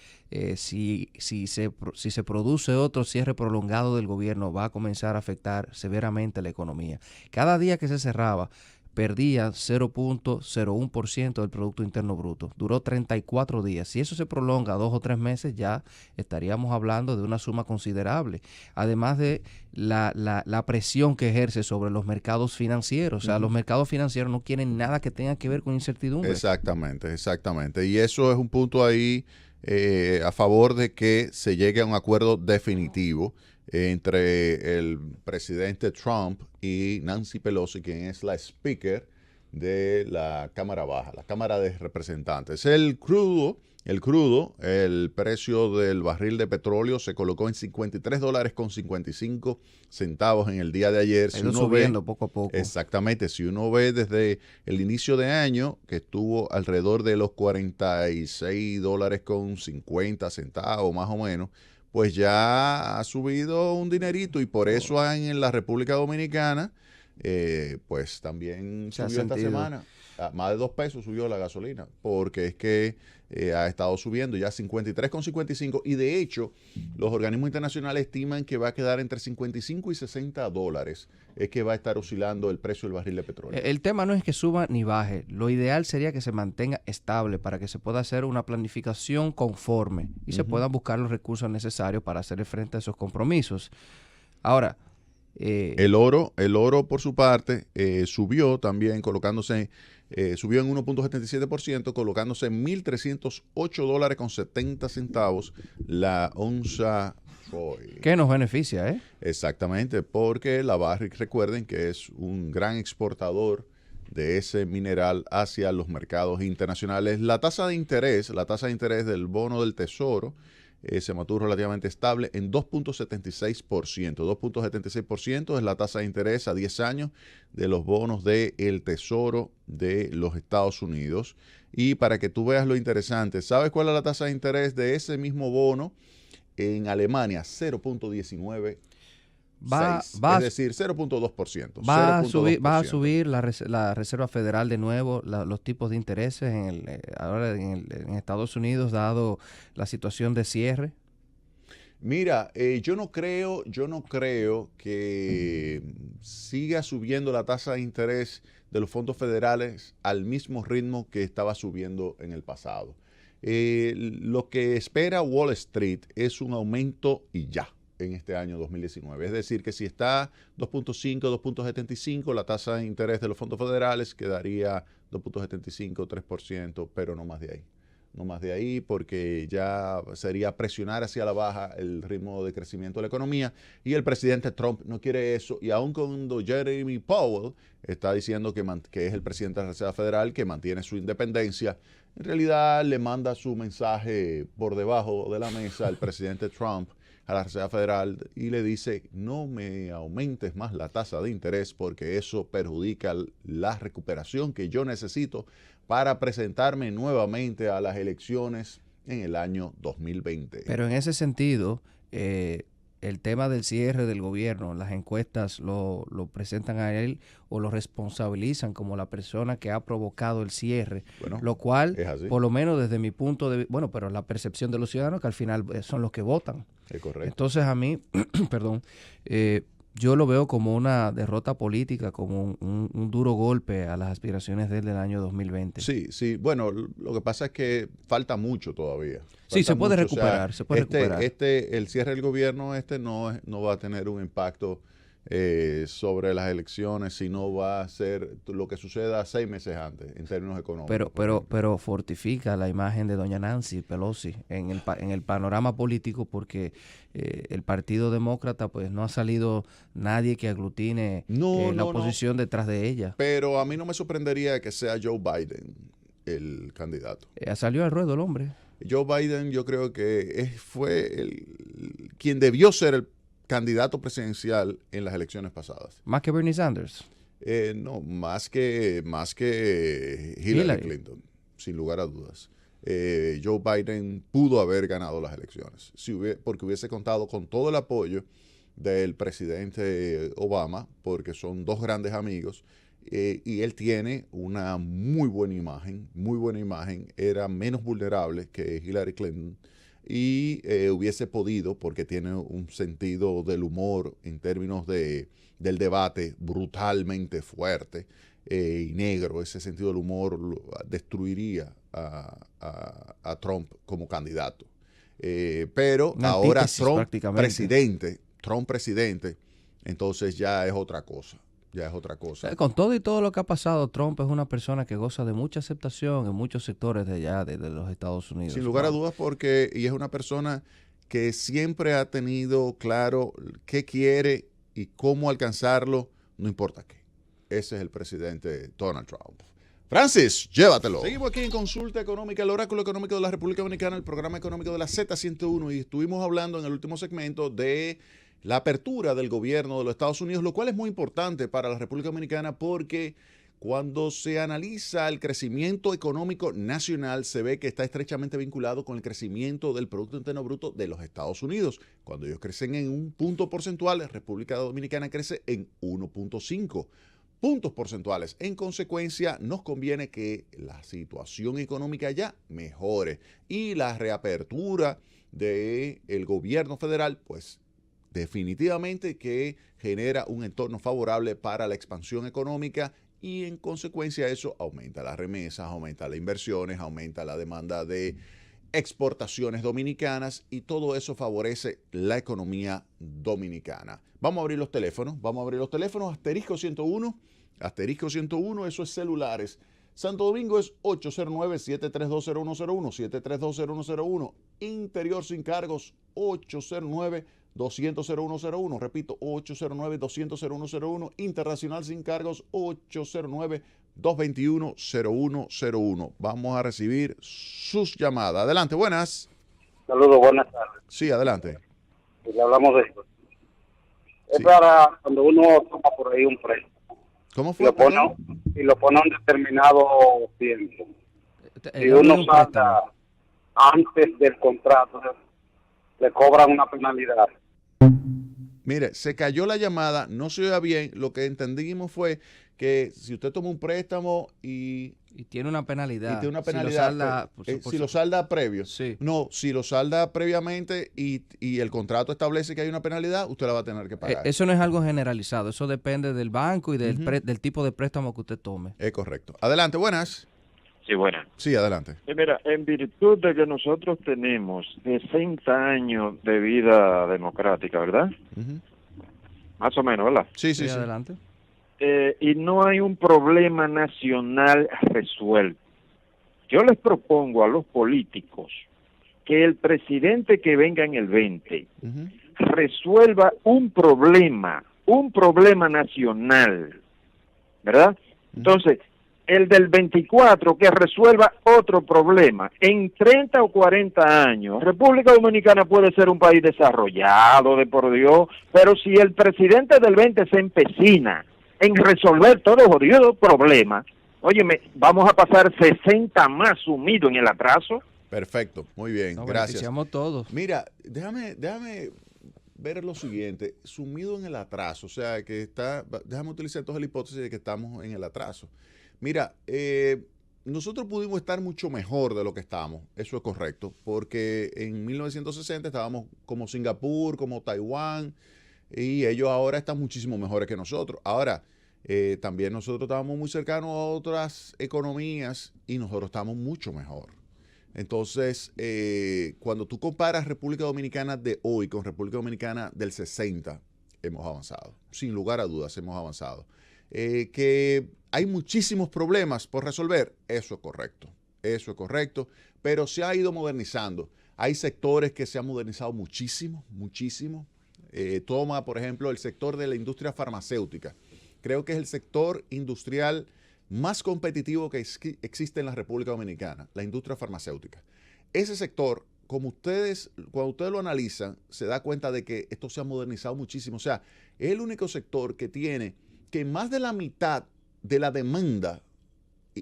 si se produce otro cierre prolongado del gobierno, va a comenzar a afectar severamente la economía. Cada día que se cerraba, perdía 0.01% del Producto Interno Bruto. Duró 34 días. Si eso se prolonga 2 o 3 meses, ya estaríamos hablando de una suma considerable. Además de la presión que ejerce sobre los mercados financieros. O sea, los mercados financieros no quieren nada que tenga que ver con incertidumbre. Exactamente. Y eso es un punto ahí a favor de que se llegue a un acuerdo definitivo entre el presidente Trump y Nancy Pelosi, quien es la speaker de la Cámara Baja, la Cámara de Representantes. El crudo, el precio del barril de petróleo se colocó en $53.55 en el día de ayer. Ha ido subiendo poco a poco. Exactamente. Si uno ve desde el inicio de año, que estuvo alrededor de los $46.50 más o menos, pues ya ha subido un dinerito, y por eso en la República Dominicana, pues también subió esta semana. Más de 2 pesos subió la gasolina, porque es que ha estado subiendo ya 53,55, y de hecho los organismos internacionales estiman que va a quedar entre 55 y 60 dólares, es que va a estar oscilando el precio del barril de petróleo. El tema no es que suba ni baje, lo ideal sería que se mantenga estable para que se pueda hacer una planificación conforme y se puedan buscar los recursos necesarios para hacer frente a esos compromisos. Ahora, el oro por su parte subió también, subió en 1.77%, colocándose en $1,308.70 la onza México. Que nos beneficia, Exactamente, porque la Barrick, recuerden que es un gran exportador de ese mineral hacia los mercados internacionales. La tasa de interés del bono del Tesoro se mantuvo relativamente estable en 2.76%. 2.76% es la tasa de interés a 10 años de los bonos del Tesoro de los Estados Unidos. Y para que tú veas lo interesante, ¿sabes cuál es la tasa de interés de ese mismo bono en Alemania? 0.19%. Es decir, 0.2%. Va a subir la Reserva Federal de nuevo los tipos de intereses ahora en Estados Unidos, dado la situación de cierre. Mira, yo no creo que siga subiendo la tasa de interés de los fondos federales al mismo ritmo que estaba subiendo en el pasado. Lo que espera Wall Street es un aumento y ya en este año 2019. Es decir, que si está 2.5, 2.75, la tasa de interés de los fondos federales quedaría 2.75, 3%, pero no más de ahí. No más de ahí, porque ya sería presionar hacia la baja el ritmo de crecimiento de la economía, y el presidente Trump no quiere eso, y aun cuando Jeremy Powell está diciendo que es el presidente de la Reserva Federal, que mantiene su independencia, en realidad le manda su mensaje por debajo de la mesa al presidente Trump a la Reserva Federal y le dice: no me aumentes más la tasa de interés porque eso perjudica la recuperación que yo necesito para presentarme nuevamente a las elecciones en el año 2020. Pero en ese sentido, el tema del cierre del gobierno, las encuestas lo presentan a él o lo responsabilizan como la persona que ha provocado el cierre, lo cual, por lo menos desde mi punto de vista, pero la percepción de los ciudadanos, que al final son los que votan. Es correcto. Entonces a mí, yo lo veo como una derrota política, como un duro golpe a las aspiraciones del año 2020. Sí. Bueno, lo que pasa es que falta mucho todavía. Sí, se puede recuperar, el cierre del gobierno no va a tener un impacto sobre las elecciones, sino va a ser lo que suceda 6 meses antes en términos económicos. Pero fortifica la imagen de doña Nancy Pelosi en el panorama político, porque el Partido Demócrata pues no ha salido nadie que aglutine la oposición detrás de ella. Pero a mí no me sorprendería que sea Joe Biden el candidato. Salió al ruedo el hombre. Joe Biden, yo creo que fue quien debió ser el candidato presidencial en las elecciones pasadas. ¿Más que Bernie Sanders? No, más que Hillary Clinton, sin lugar a dudas. Joe Biden pudo haber ganado las elecciones porque hubiese contado con todo el apoyo del presidente Obama, porque son dos grandes amigos, y él tiene una muy buena imagen, era menos vulnerable que Hillary Clinton, y hubiese podido, porque tiene un sentido del humor en términos del debate brutalmente fuerte y negro. Ese sentido del humor destruiría a Trump como candidato. Pero ahora Trump presidente, entonces ya es otra cosa. Con todo y todo lo que ha pasado, Trump es una persona que goza de mucha aceptación en muchos sectores de los Estados Unidos. Sin lugar a dudas, y es una persona que siempre ha tenido claro qué quiere y cómo alcanzarlo, no importa qué. Ese es el presidente Donald Trump. Francis, llévatelo. Seguimos aquí en Consulta Económica, el oráculo económico de la República Dominicana, el programa económico de la Z101, y estuvimos hablando en el último segmento de la apertura del gobierno de los Estados Unidos, lo cual es muy importante para la República Dominicana, porque cuando se analiza el crecimiento económico nacional, se ve que está estrechamente vinculado con el crecimiento del Producto Interno Bruto de los Estados Unidos. Cuando ellos crecen en un punto porcentual, la República Dominicana crece en 1.5 puntos porcentuales. En consecuencia, nos conviene que la situación económica ya mejore, y la reapertura del gobierno federal, pues definitivamente que genera un entorno favorable para la expansión económica, y en consecuencia eso aumenta las remesas, aumenta las inversiones, aumenta la demanda de exportaciones dominicanas, y todo eso favorece la economía dominicana. Vamos a abrir los teléfonos, asterisco 101, eso es celulares. Santo Domingo es 809-7320101, 7320101, interior sin cargos 809 809-200-0101. Repito, 809-200-0101. Internacional sin cargos, 809-221-0101. Vamos a recibir sus llamadas. Adelante, buenas. Saludos, buenas tardes. Sí, adelante. Le hablamos de esto. Es Sí. para cuando uno toma por ahí un préstamo. ¿Cómo Y lo pone a un determinado tiempo. Si uno salta antes del contrato, le cobran una penalidad. Mire, se cayó la llamada, no se oía bien. Lo que entendimos fue que si usted toma un préstamo y tiene una penalidad. Y tiene una Si lo penalidad. salda, Si lo salda previo. Sí. No, si lo salda previamente y el contrato establece que hay una penalidad, usted la va a tener que pagar. Eso no es algo generalizado. Eso depende del banco y del tipo de préstamo que usted tome. Es correcto. Adelante, buenas. Sí, buenas. Sí, adelante. Mira, en virtud de que nosotros tenemos 60 años de vida democrática, ¿verdad? Más o menos, ¿verdad? Sí, sí, Sí, adelante. Y no hay un problema nacional resuelto. Yo les propongo a los políticos que el presidente que venga en el 20 resuelva un problema nacional, ¿verdad? Entonces, el del 24 que resuelva otro problema. En 30 o 40 años, República Dominicana puede ser un país desarrollado, de por Dios, pero si el presidente del 20 se empecina en resolver todos los jodidos problemas, óyeme, vamos a pasar 60 más sumidos en el atraso. Perfecto, muy bien, Nos gracias. beneficiamos todos. Mira, déjame ver lo siguiente, sumido en el atraso, o sea, déjame utilizar entonces la hipótesis de que estamos en el atraso. Mira, nosotros pudimos estar mucho mejor de lo que estamos, eso es correcto, porque en 1960 estábamos como Singapur, como Taiwán, y ellos ahora están muchísimo mejores que nosotros. Ahora, también nosotros estábamos muy cercanos a otras economías y nosotros estamos mucho mejor. Entonces, cuando tú comparas República Dominicana de hoy con República Dominicana del 60, hemos avanzado. Sin lugar a dudas, hemos avanzado. Que hay muchísimos problemas por resolver, eso es correcto, pero se ha ido modernizando. Hay sectores que se han modernizado muchísimo. Toma, por ejemplo, el sector de la industria farmacéutica. Creo que es el sector industrial más competitivo que existe en la República Dominicana, la industria farmacéutica. Ese sector, cuando ustedes lo analizan, se da cuenta de que esto se ha modernizado muchísimo. O sea, es el único sector que tiene que más de la mitad de la demanda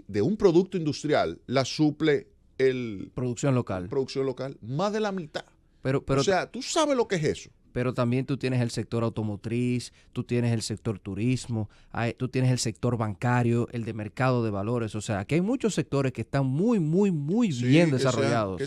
de un producto industrial la suple producción local. Más de la mitad. Pero, o sea, tú sabes lo que es eso. Pero también tú tienes el sector automotriz, tú tienes el sector turismo, tú tienes el sector bancario, el de mercado de valores. O sea, que hay muchos sectores que están muy bien desarrollados.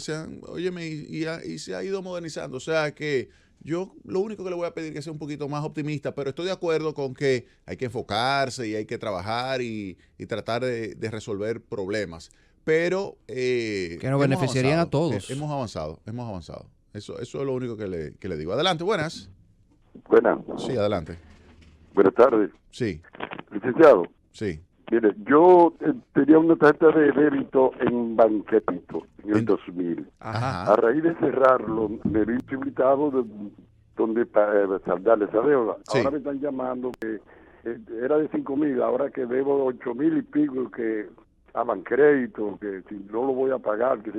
Óyeme, y se ha ido modernizando. O sea, que yo lo único que le voy a pedir es que sea un poquito más optimista, pero estoy de acuerdo con que hay que enfocarse y hay que trabajar y tratar de resolver problemas. Pero que nos beneficiarían a todos. Hemos avanzado. Eso es lo único que le digo. Adelante, buenas. Buenas. Sí, adelante. Buenas tardes. Sí. Licenciado. Sí. Mire, yo tenía una tarjeta de débito en Banquetito en el 2000. Ajá. A raíz de cerrarlo, me vi invitado donde saldar esa deuda. Sí. Ahora me están llamando que era de 5,000, ahora que debo 8,000 y pico, que daban crédito, que si no lo voy a pagar, que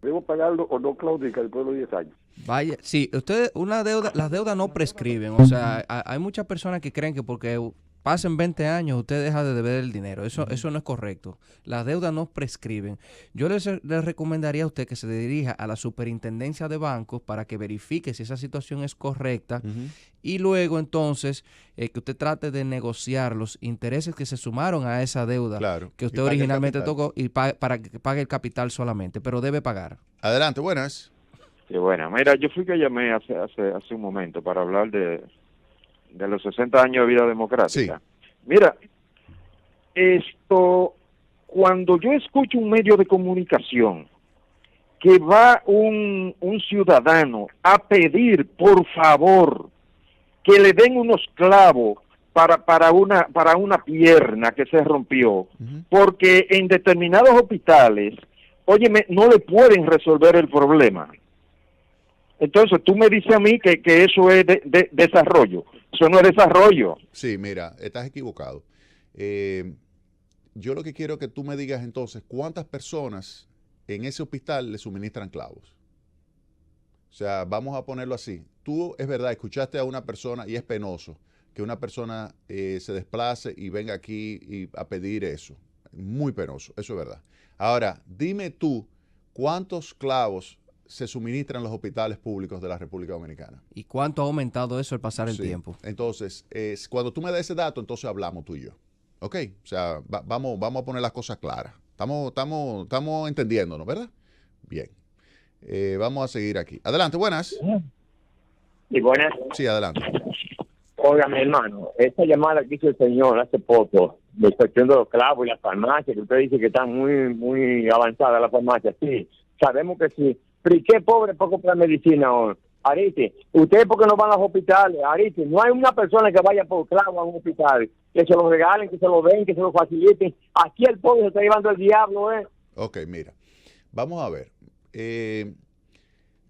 debo pagarlo o no claudica después de los 10 años. Vaya, sí, las deudas no prescriben. O sea, hay muchas personas que creen que porque pasen 20 años usted deja de deber el dinero. Eso no es correcto. Las deudas no prescriben. Yo les recomendaría a usted que se dirija a la superintendencia de bancos para que verifique si esa situación es correcta y luego entonces que usted trate de negociar los intereses que se sumaron a esa deuda que usted originalmente tocó y para que pague el capital solamente, pero debe pagar. Adelante, buenas. Sí, bueno, mira, yo fui que llamé hace un momento para hablar de los 60 años de vida democrática. Sí. Mira, cuando yo escucho un medio de comunicación que va un ciudadano a pedir, por favor, que le den unos clavos para una pierna que se rompió, porque en determinados hospitales, óyeme, no le pueden resolver el problema. Entonces, tú me dices a mí que eso es de desarrollo. Eso no es desarrollo. Sí, mira, estás equivocado. Yo lo que quiero que tú me digas entonces, ¿cuántas personas en ese hospital le suministran clavos? O sea, vamos a ponerlo así. Tú, es verdad, escuchaste a una persona y es penoso que una persona se desplace y venga aquí a pedir eso. Muy penoso, eso es verdad. Ahora, dime tú, ¿cuántos clavos se suministran en los hospitales públicos de la República Dominicana? ¿Y cuánto ha aumentado eso al pasar el tiempo? Entonces, cuando tú me das ese dato, entonces hablamos tú y yo. ¿Ok? O sea, vamos a poner las cosas claras. Estamos entendiéndonos, ¿verdad? Bien. Vamos a seguir aquí. Adelante, buenas. ¿Y buenas? Sí, adelante. Oiga, mi hermano, esta llamada que hizo el señor hace poco, de cuestión de los clavos y las farmacias, que usted dice que están muy avanzadas las farmacias, sí, sabemos que sí. Pero ¿y qué pobre puede comprar medicina hoy? Arite, ¿ustedes por qué no van a los hospitales? Arite, no hay una persona que vaya por clavo a un hospital, que se lo regalen, que se lo den, que se lo faciliten. Aquí el pobre se está llevando el diablo, Ok, mira, vamos a ver.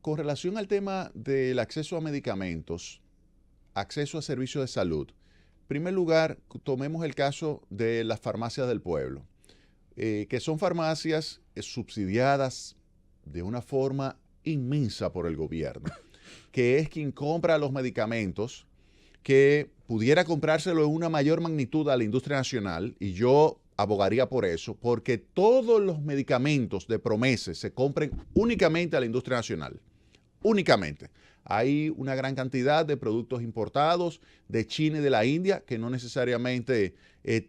Con relación al tema del acceso a medicamentos, acceso a servicios de salud, en primer lugar, tomemos el caso de las farmacias del pueblo, que son farmacias subsidiadas de una forma inmensa por el gobierno, que es quien compra los medicamentos, que pudiera comprárselo en una mayor magnitud a la industria nacional, y yo abogaría por eso, porque todos los medicamentos de Promese se compren únicamente a la industria nacional, únicamente. Hay una gran cantidad de productos importados de China y de la India que no necesariamente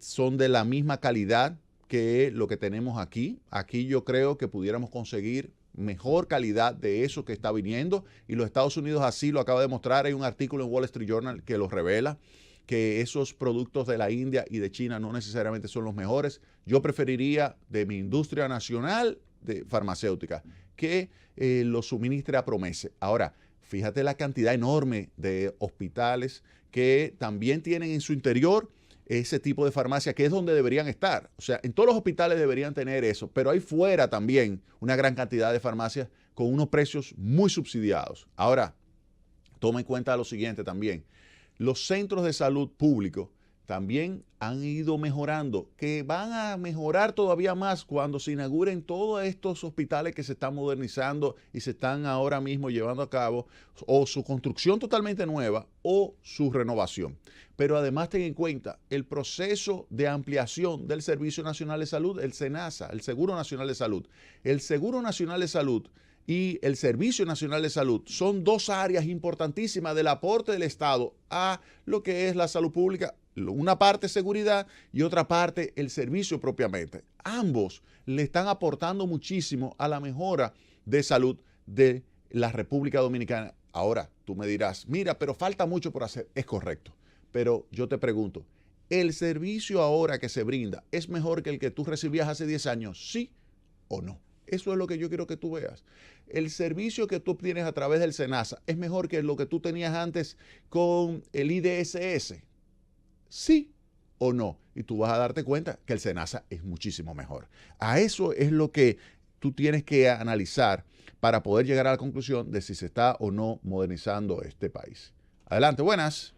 son de la misma calidad que lo que tenemos aquí. Aquí yo creo que pudiéramos conseguir mejor calidad de eso que está viniendo, y los Estados Unidos así lo acaba de mostrar. Hay un artículo en Wall Street Journal que lo revela, que esos productos de la India y de China no necesariamente son los mejores. Yo preferiría de mi industria nacional de farmacéutica que lo suministre a Promese. Ahora, fíjate la cantidad enorme de hospitales que también tienen en su interior ese tipo de farmacia, que es donde deberían estar. O sea, en todos los hospitales deberían tener eso, pero hay fuera también una gran cantidad de farmacias con unos precios muy subsidiados. Ahora, toma en cuenta lo siguiente también. Los centros de salud públicos también han ido mejorando, que van a mejorar todavía más cuando se inauguren todos estos hospitales que se están modernizando y se están ahora mismo llevando a cabo, o su construcción totalmente nueva o su renovación. Pero además ten en cuenta el proceso de ampliación del Servicio Nacional de Salud, el SENASA, el Seguro Nacional de Salud. El Seguro Nacional de Salud y el Servicio Nacional de Salud son dos áreas importantísimas del aporte del Estado a lo que es la salud pública. Una parte seguridad y otra parte el servicio propiamente. Ambos le están aportando muchísimo a la mejora de salud de la República Dominicana. Ahora, tú me dirás, mira, pero falta mucho por hacer. Es correcto. Pero yo te pregunto, ¿el servicio ahora que se brinda es mejor que el que tú recibías hace 10 años? ¿Sí o no? Eso es lo que yo quiero que tú veas. El servicio que tú obtienes a través del SENASA es mejor que lo que tú tenías antes con el IDSS. ¿Sí o no? Y tú vas a darte cuenta que el SENASA es muchísimo mejor. A eso es lo que tú tienes que analizar para poder llegar a la conclusión de si se está o no modernizando este país. Adelante, buenas.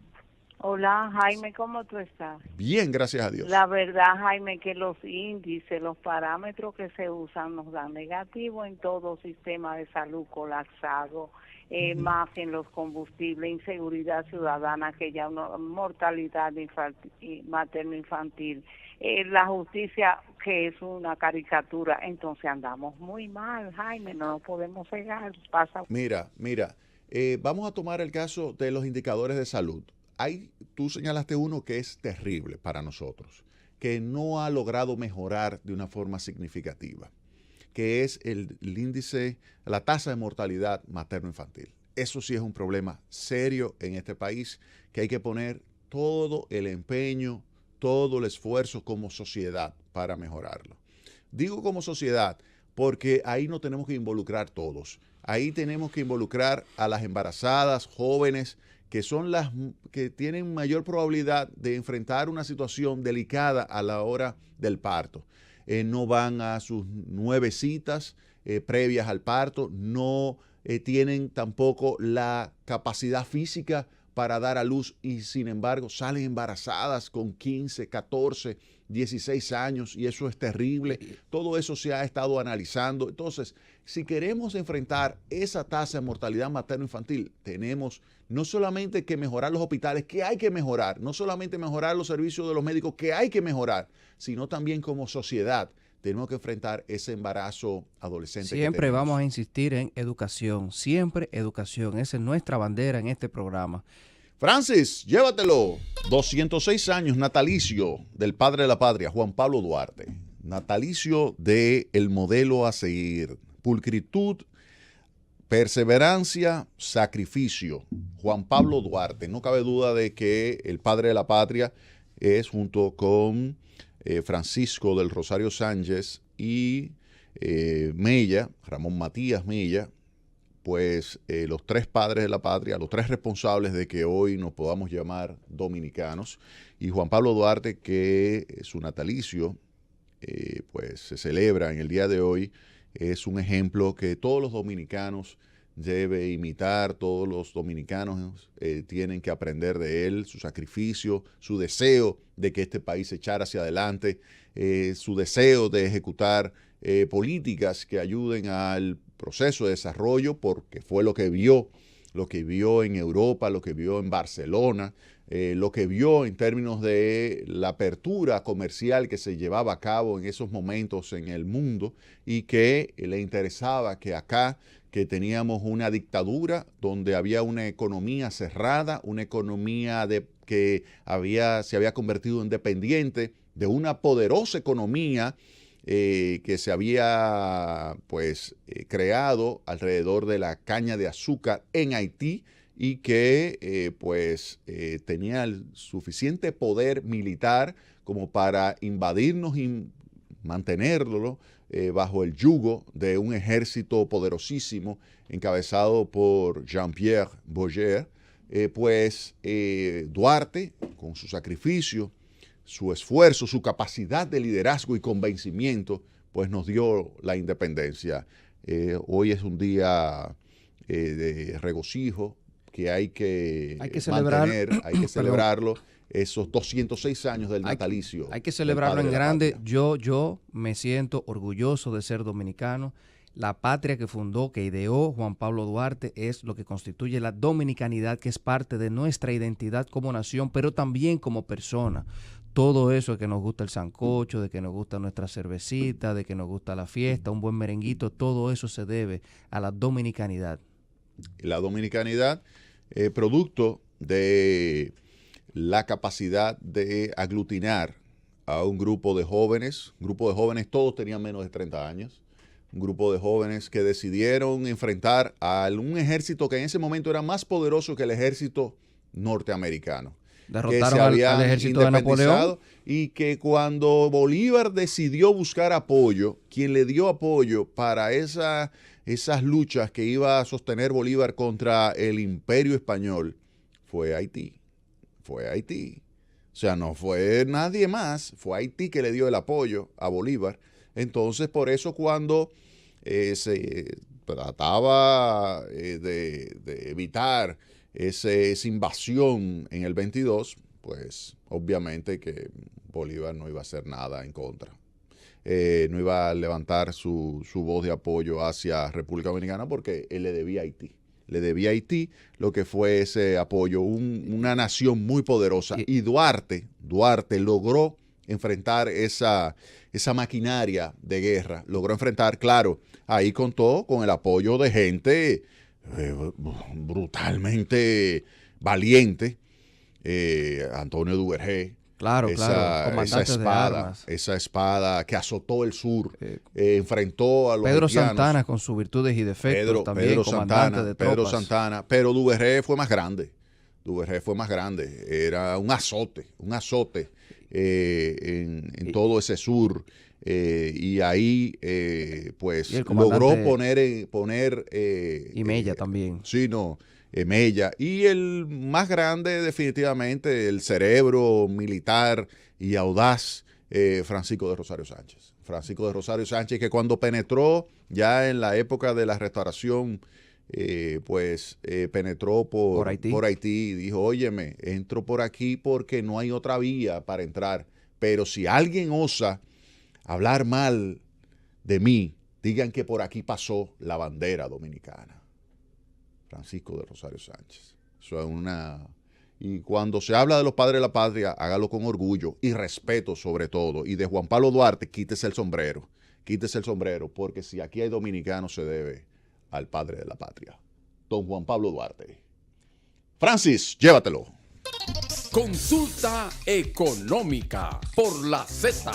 Hola, Jaime, ¿cómo tú estás? Bien, gracias a Dios. La verdad, Jaime, que los índices, los parámetros que se usan nos dan negativo en todo sistema de salud colapsado, más en los combustibles, inseguridad ciudadana, que ya una mortalidad materno-infantil, la justicia, que es una caricatura. Entonces andamos muy mal, Jaime, no nos podemos cegar. Mira, vamos a tomar el caso de los indicadores de salud. Tú señalaste uno que es terrible para nosotros, que no ha logrado mejorar de una forma significativa, que es el índice, la tasa de mortalidad materno-infantil. Eso sí es un problema serio en este país, que hay que poner todo el empeño, todo el esfuerzo como sociedad para mejorarlo. Digo como sociedad porque ahí no tenemos que involucrar todos. Ahí tenemos que involucrar a las embarazadas, jóvenes, que son las que tienen mayor probabilidad de enfrentar una situación delicada a la hora del parto. No van a sus 9 citas previas al parto, no tienen tampoco la capacidad física para dar a luz y sin embargo salen embarazadas con 15, 14, 16 años y eso es terrible. Todo eso se ha estado analizando. Entonces, si queremos enfrentar esa tasa de mortalidad materno-infantil, tenemos no solamente que mejorar los hospitales, que hay que mejorar, no solamente mejorar los servicios de los médicos, que hay que mejorar, sino también como sociedad tenemos que enfrentar ese embarazo adolescente. Siempre vamos a insistir en educación, siempre educación. Esa es nuestra bandera en este programa. Francis, llévatelo. 206 años, natalicio del padre de la patria, Juan Pablo Duarte. Natalicio del modelo a seguir. Pulcritud, perseverancia, sacrificio. Juan Pablo Duarte. No cabe duda de que el padre de la patria es, junto con Francisco del Rosario Sánchez y Mella, Ramón Matías Mella, pues los tres padres de la patria, los tres responsables de que hoy nos podamos llamar dominicanos. Y Juan Pablo Duarte, que su natalicio pues se celebra en el día de hoy, es un ejemplo que todos los dominicanos deben imitar, todos los dominicanos tienen que aprender de él, su sacrificio, su deseo de que este país se echara hacia adelante, su deseo de ejecutar políticas que ayuden al proceso de desarrollo, porque fue lo que vio en Europa, lo que vio en Barcelona, lo que vio en términos de la apertura comercial que se llevaba a cabo en esos momentos en el mundo y que le interesaba que acá, que teníamos una dictadura donde había una economía cerrada, una economía que se había convertido en dependiente de una poderosa economía que se había creado alrededor de la caña de azúcar en Haití y que tenía el suficiente poder militar como para invadirnos y mantenerlo bajo el yugo de un ejército poderosísimo encabezado por Jean-Pierre Boyer. Duarte, con su sacrificio, su esfuerzo, su capacidad de liderazgo y convencimiento, pues nos dio la independencia. Hoy es un día de regocijo que hay que mantener, hay que celebrarlo, esos 206 años del natalicio. Hay que celebrarlo en grande. Yo me siento orgulloso de ser dominicano. La patria que fundó, que ideó Juan Pablo Duarte es lo que constituye la dominicanidad, que es parte de nuestra identidad como nación, pero también como persona. Todo eso de que nos gusta el sancocho, de que nos gusta nuestra cervecita, de que nos gusta la fiesta, un buen merenguito, todo eso se debe a la dominicanidad. La dominicanidad, producto de la capacidad de aglutinar a un grupo de jóvenes, todos tenían menos de 30 años, un grupo de jóvenes que decidieron enfrentar a un ejército que en ese momento era más poderoso que el ejército norteamericano. Derrotaron al ejército de Napoleón. Y que cuando Bolívar decidió buscar apoyo, quien le dio apoyo para esas luchas que iba a sostener Bolívar contra el imperio español, fue Haití. O sea, no fue nadie más, fue Haití que le dio el apoyo a Bolívar. Entonces, por eso cuando se trataba de evitar esa invasión en el 22, pues obviamente que Bolívar no iba a hacer nada en contra. No iba a levantar su voz de apoyo hacia República Dominicana porque él le debía a Haití. Le debía a Haití lo que fue ese apoyo, una nación muy poderosa. Y Duarte logró enfrentar esa maquinaria de guerra. Logró enfrentar, claro, ahí contó con el apoyo de gente brutalmente valiente, Antonio Duvergé, esa espada que azotó el sur, enfrentó a los Pedro haitianos. Santana con sus virtudes y defectos también, comandante de tropas. Pedro Santana, pero Duvergé fue más grande, era un azote en todo ese sur. Y ahí pues logró poner y Mella también. Sí, no, Mella. Y el más grande definitivamente, el cerebro militar y audaz, Francisco de Rosario Sánchez, que cuando penetró ya en la época de la Restauración penetró por Haití y dijo, óyeme, entro por aquí porque no hay otra vía para entrar. Pero si alguien osa hablar mal de mí, digan que por aquí pasó la bandera dominicana. Francisco de Rosario Sánchez. Eso es una... Y cuando se habla de los padres de la patria, hágalo con orgullo y respeto sobre todo. Y de Juan Pablo Duarte, quítese el sombrero. Quítese el sombrero, porque si aquí hay dominicanos se debe al padre de la patria, don Juan Pablo Duarte. Francis, llévatelo. Consulta económica por la Z.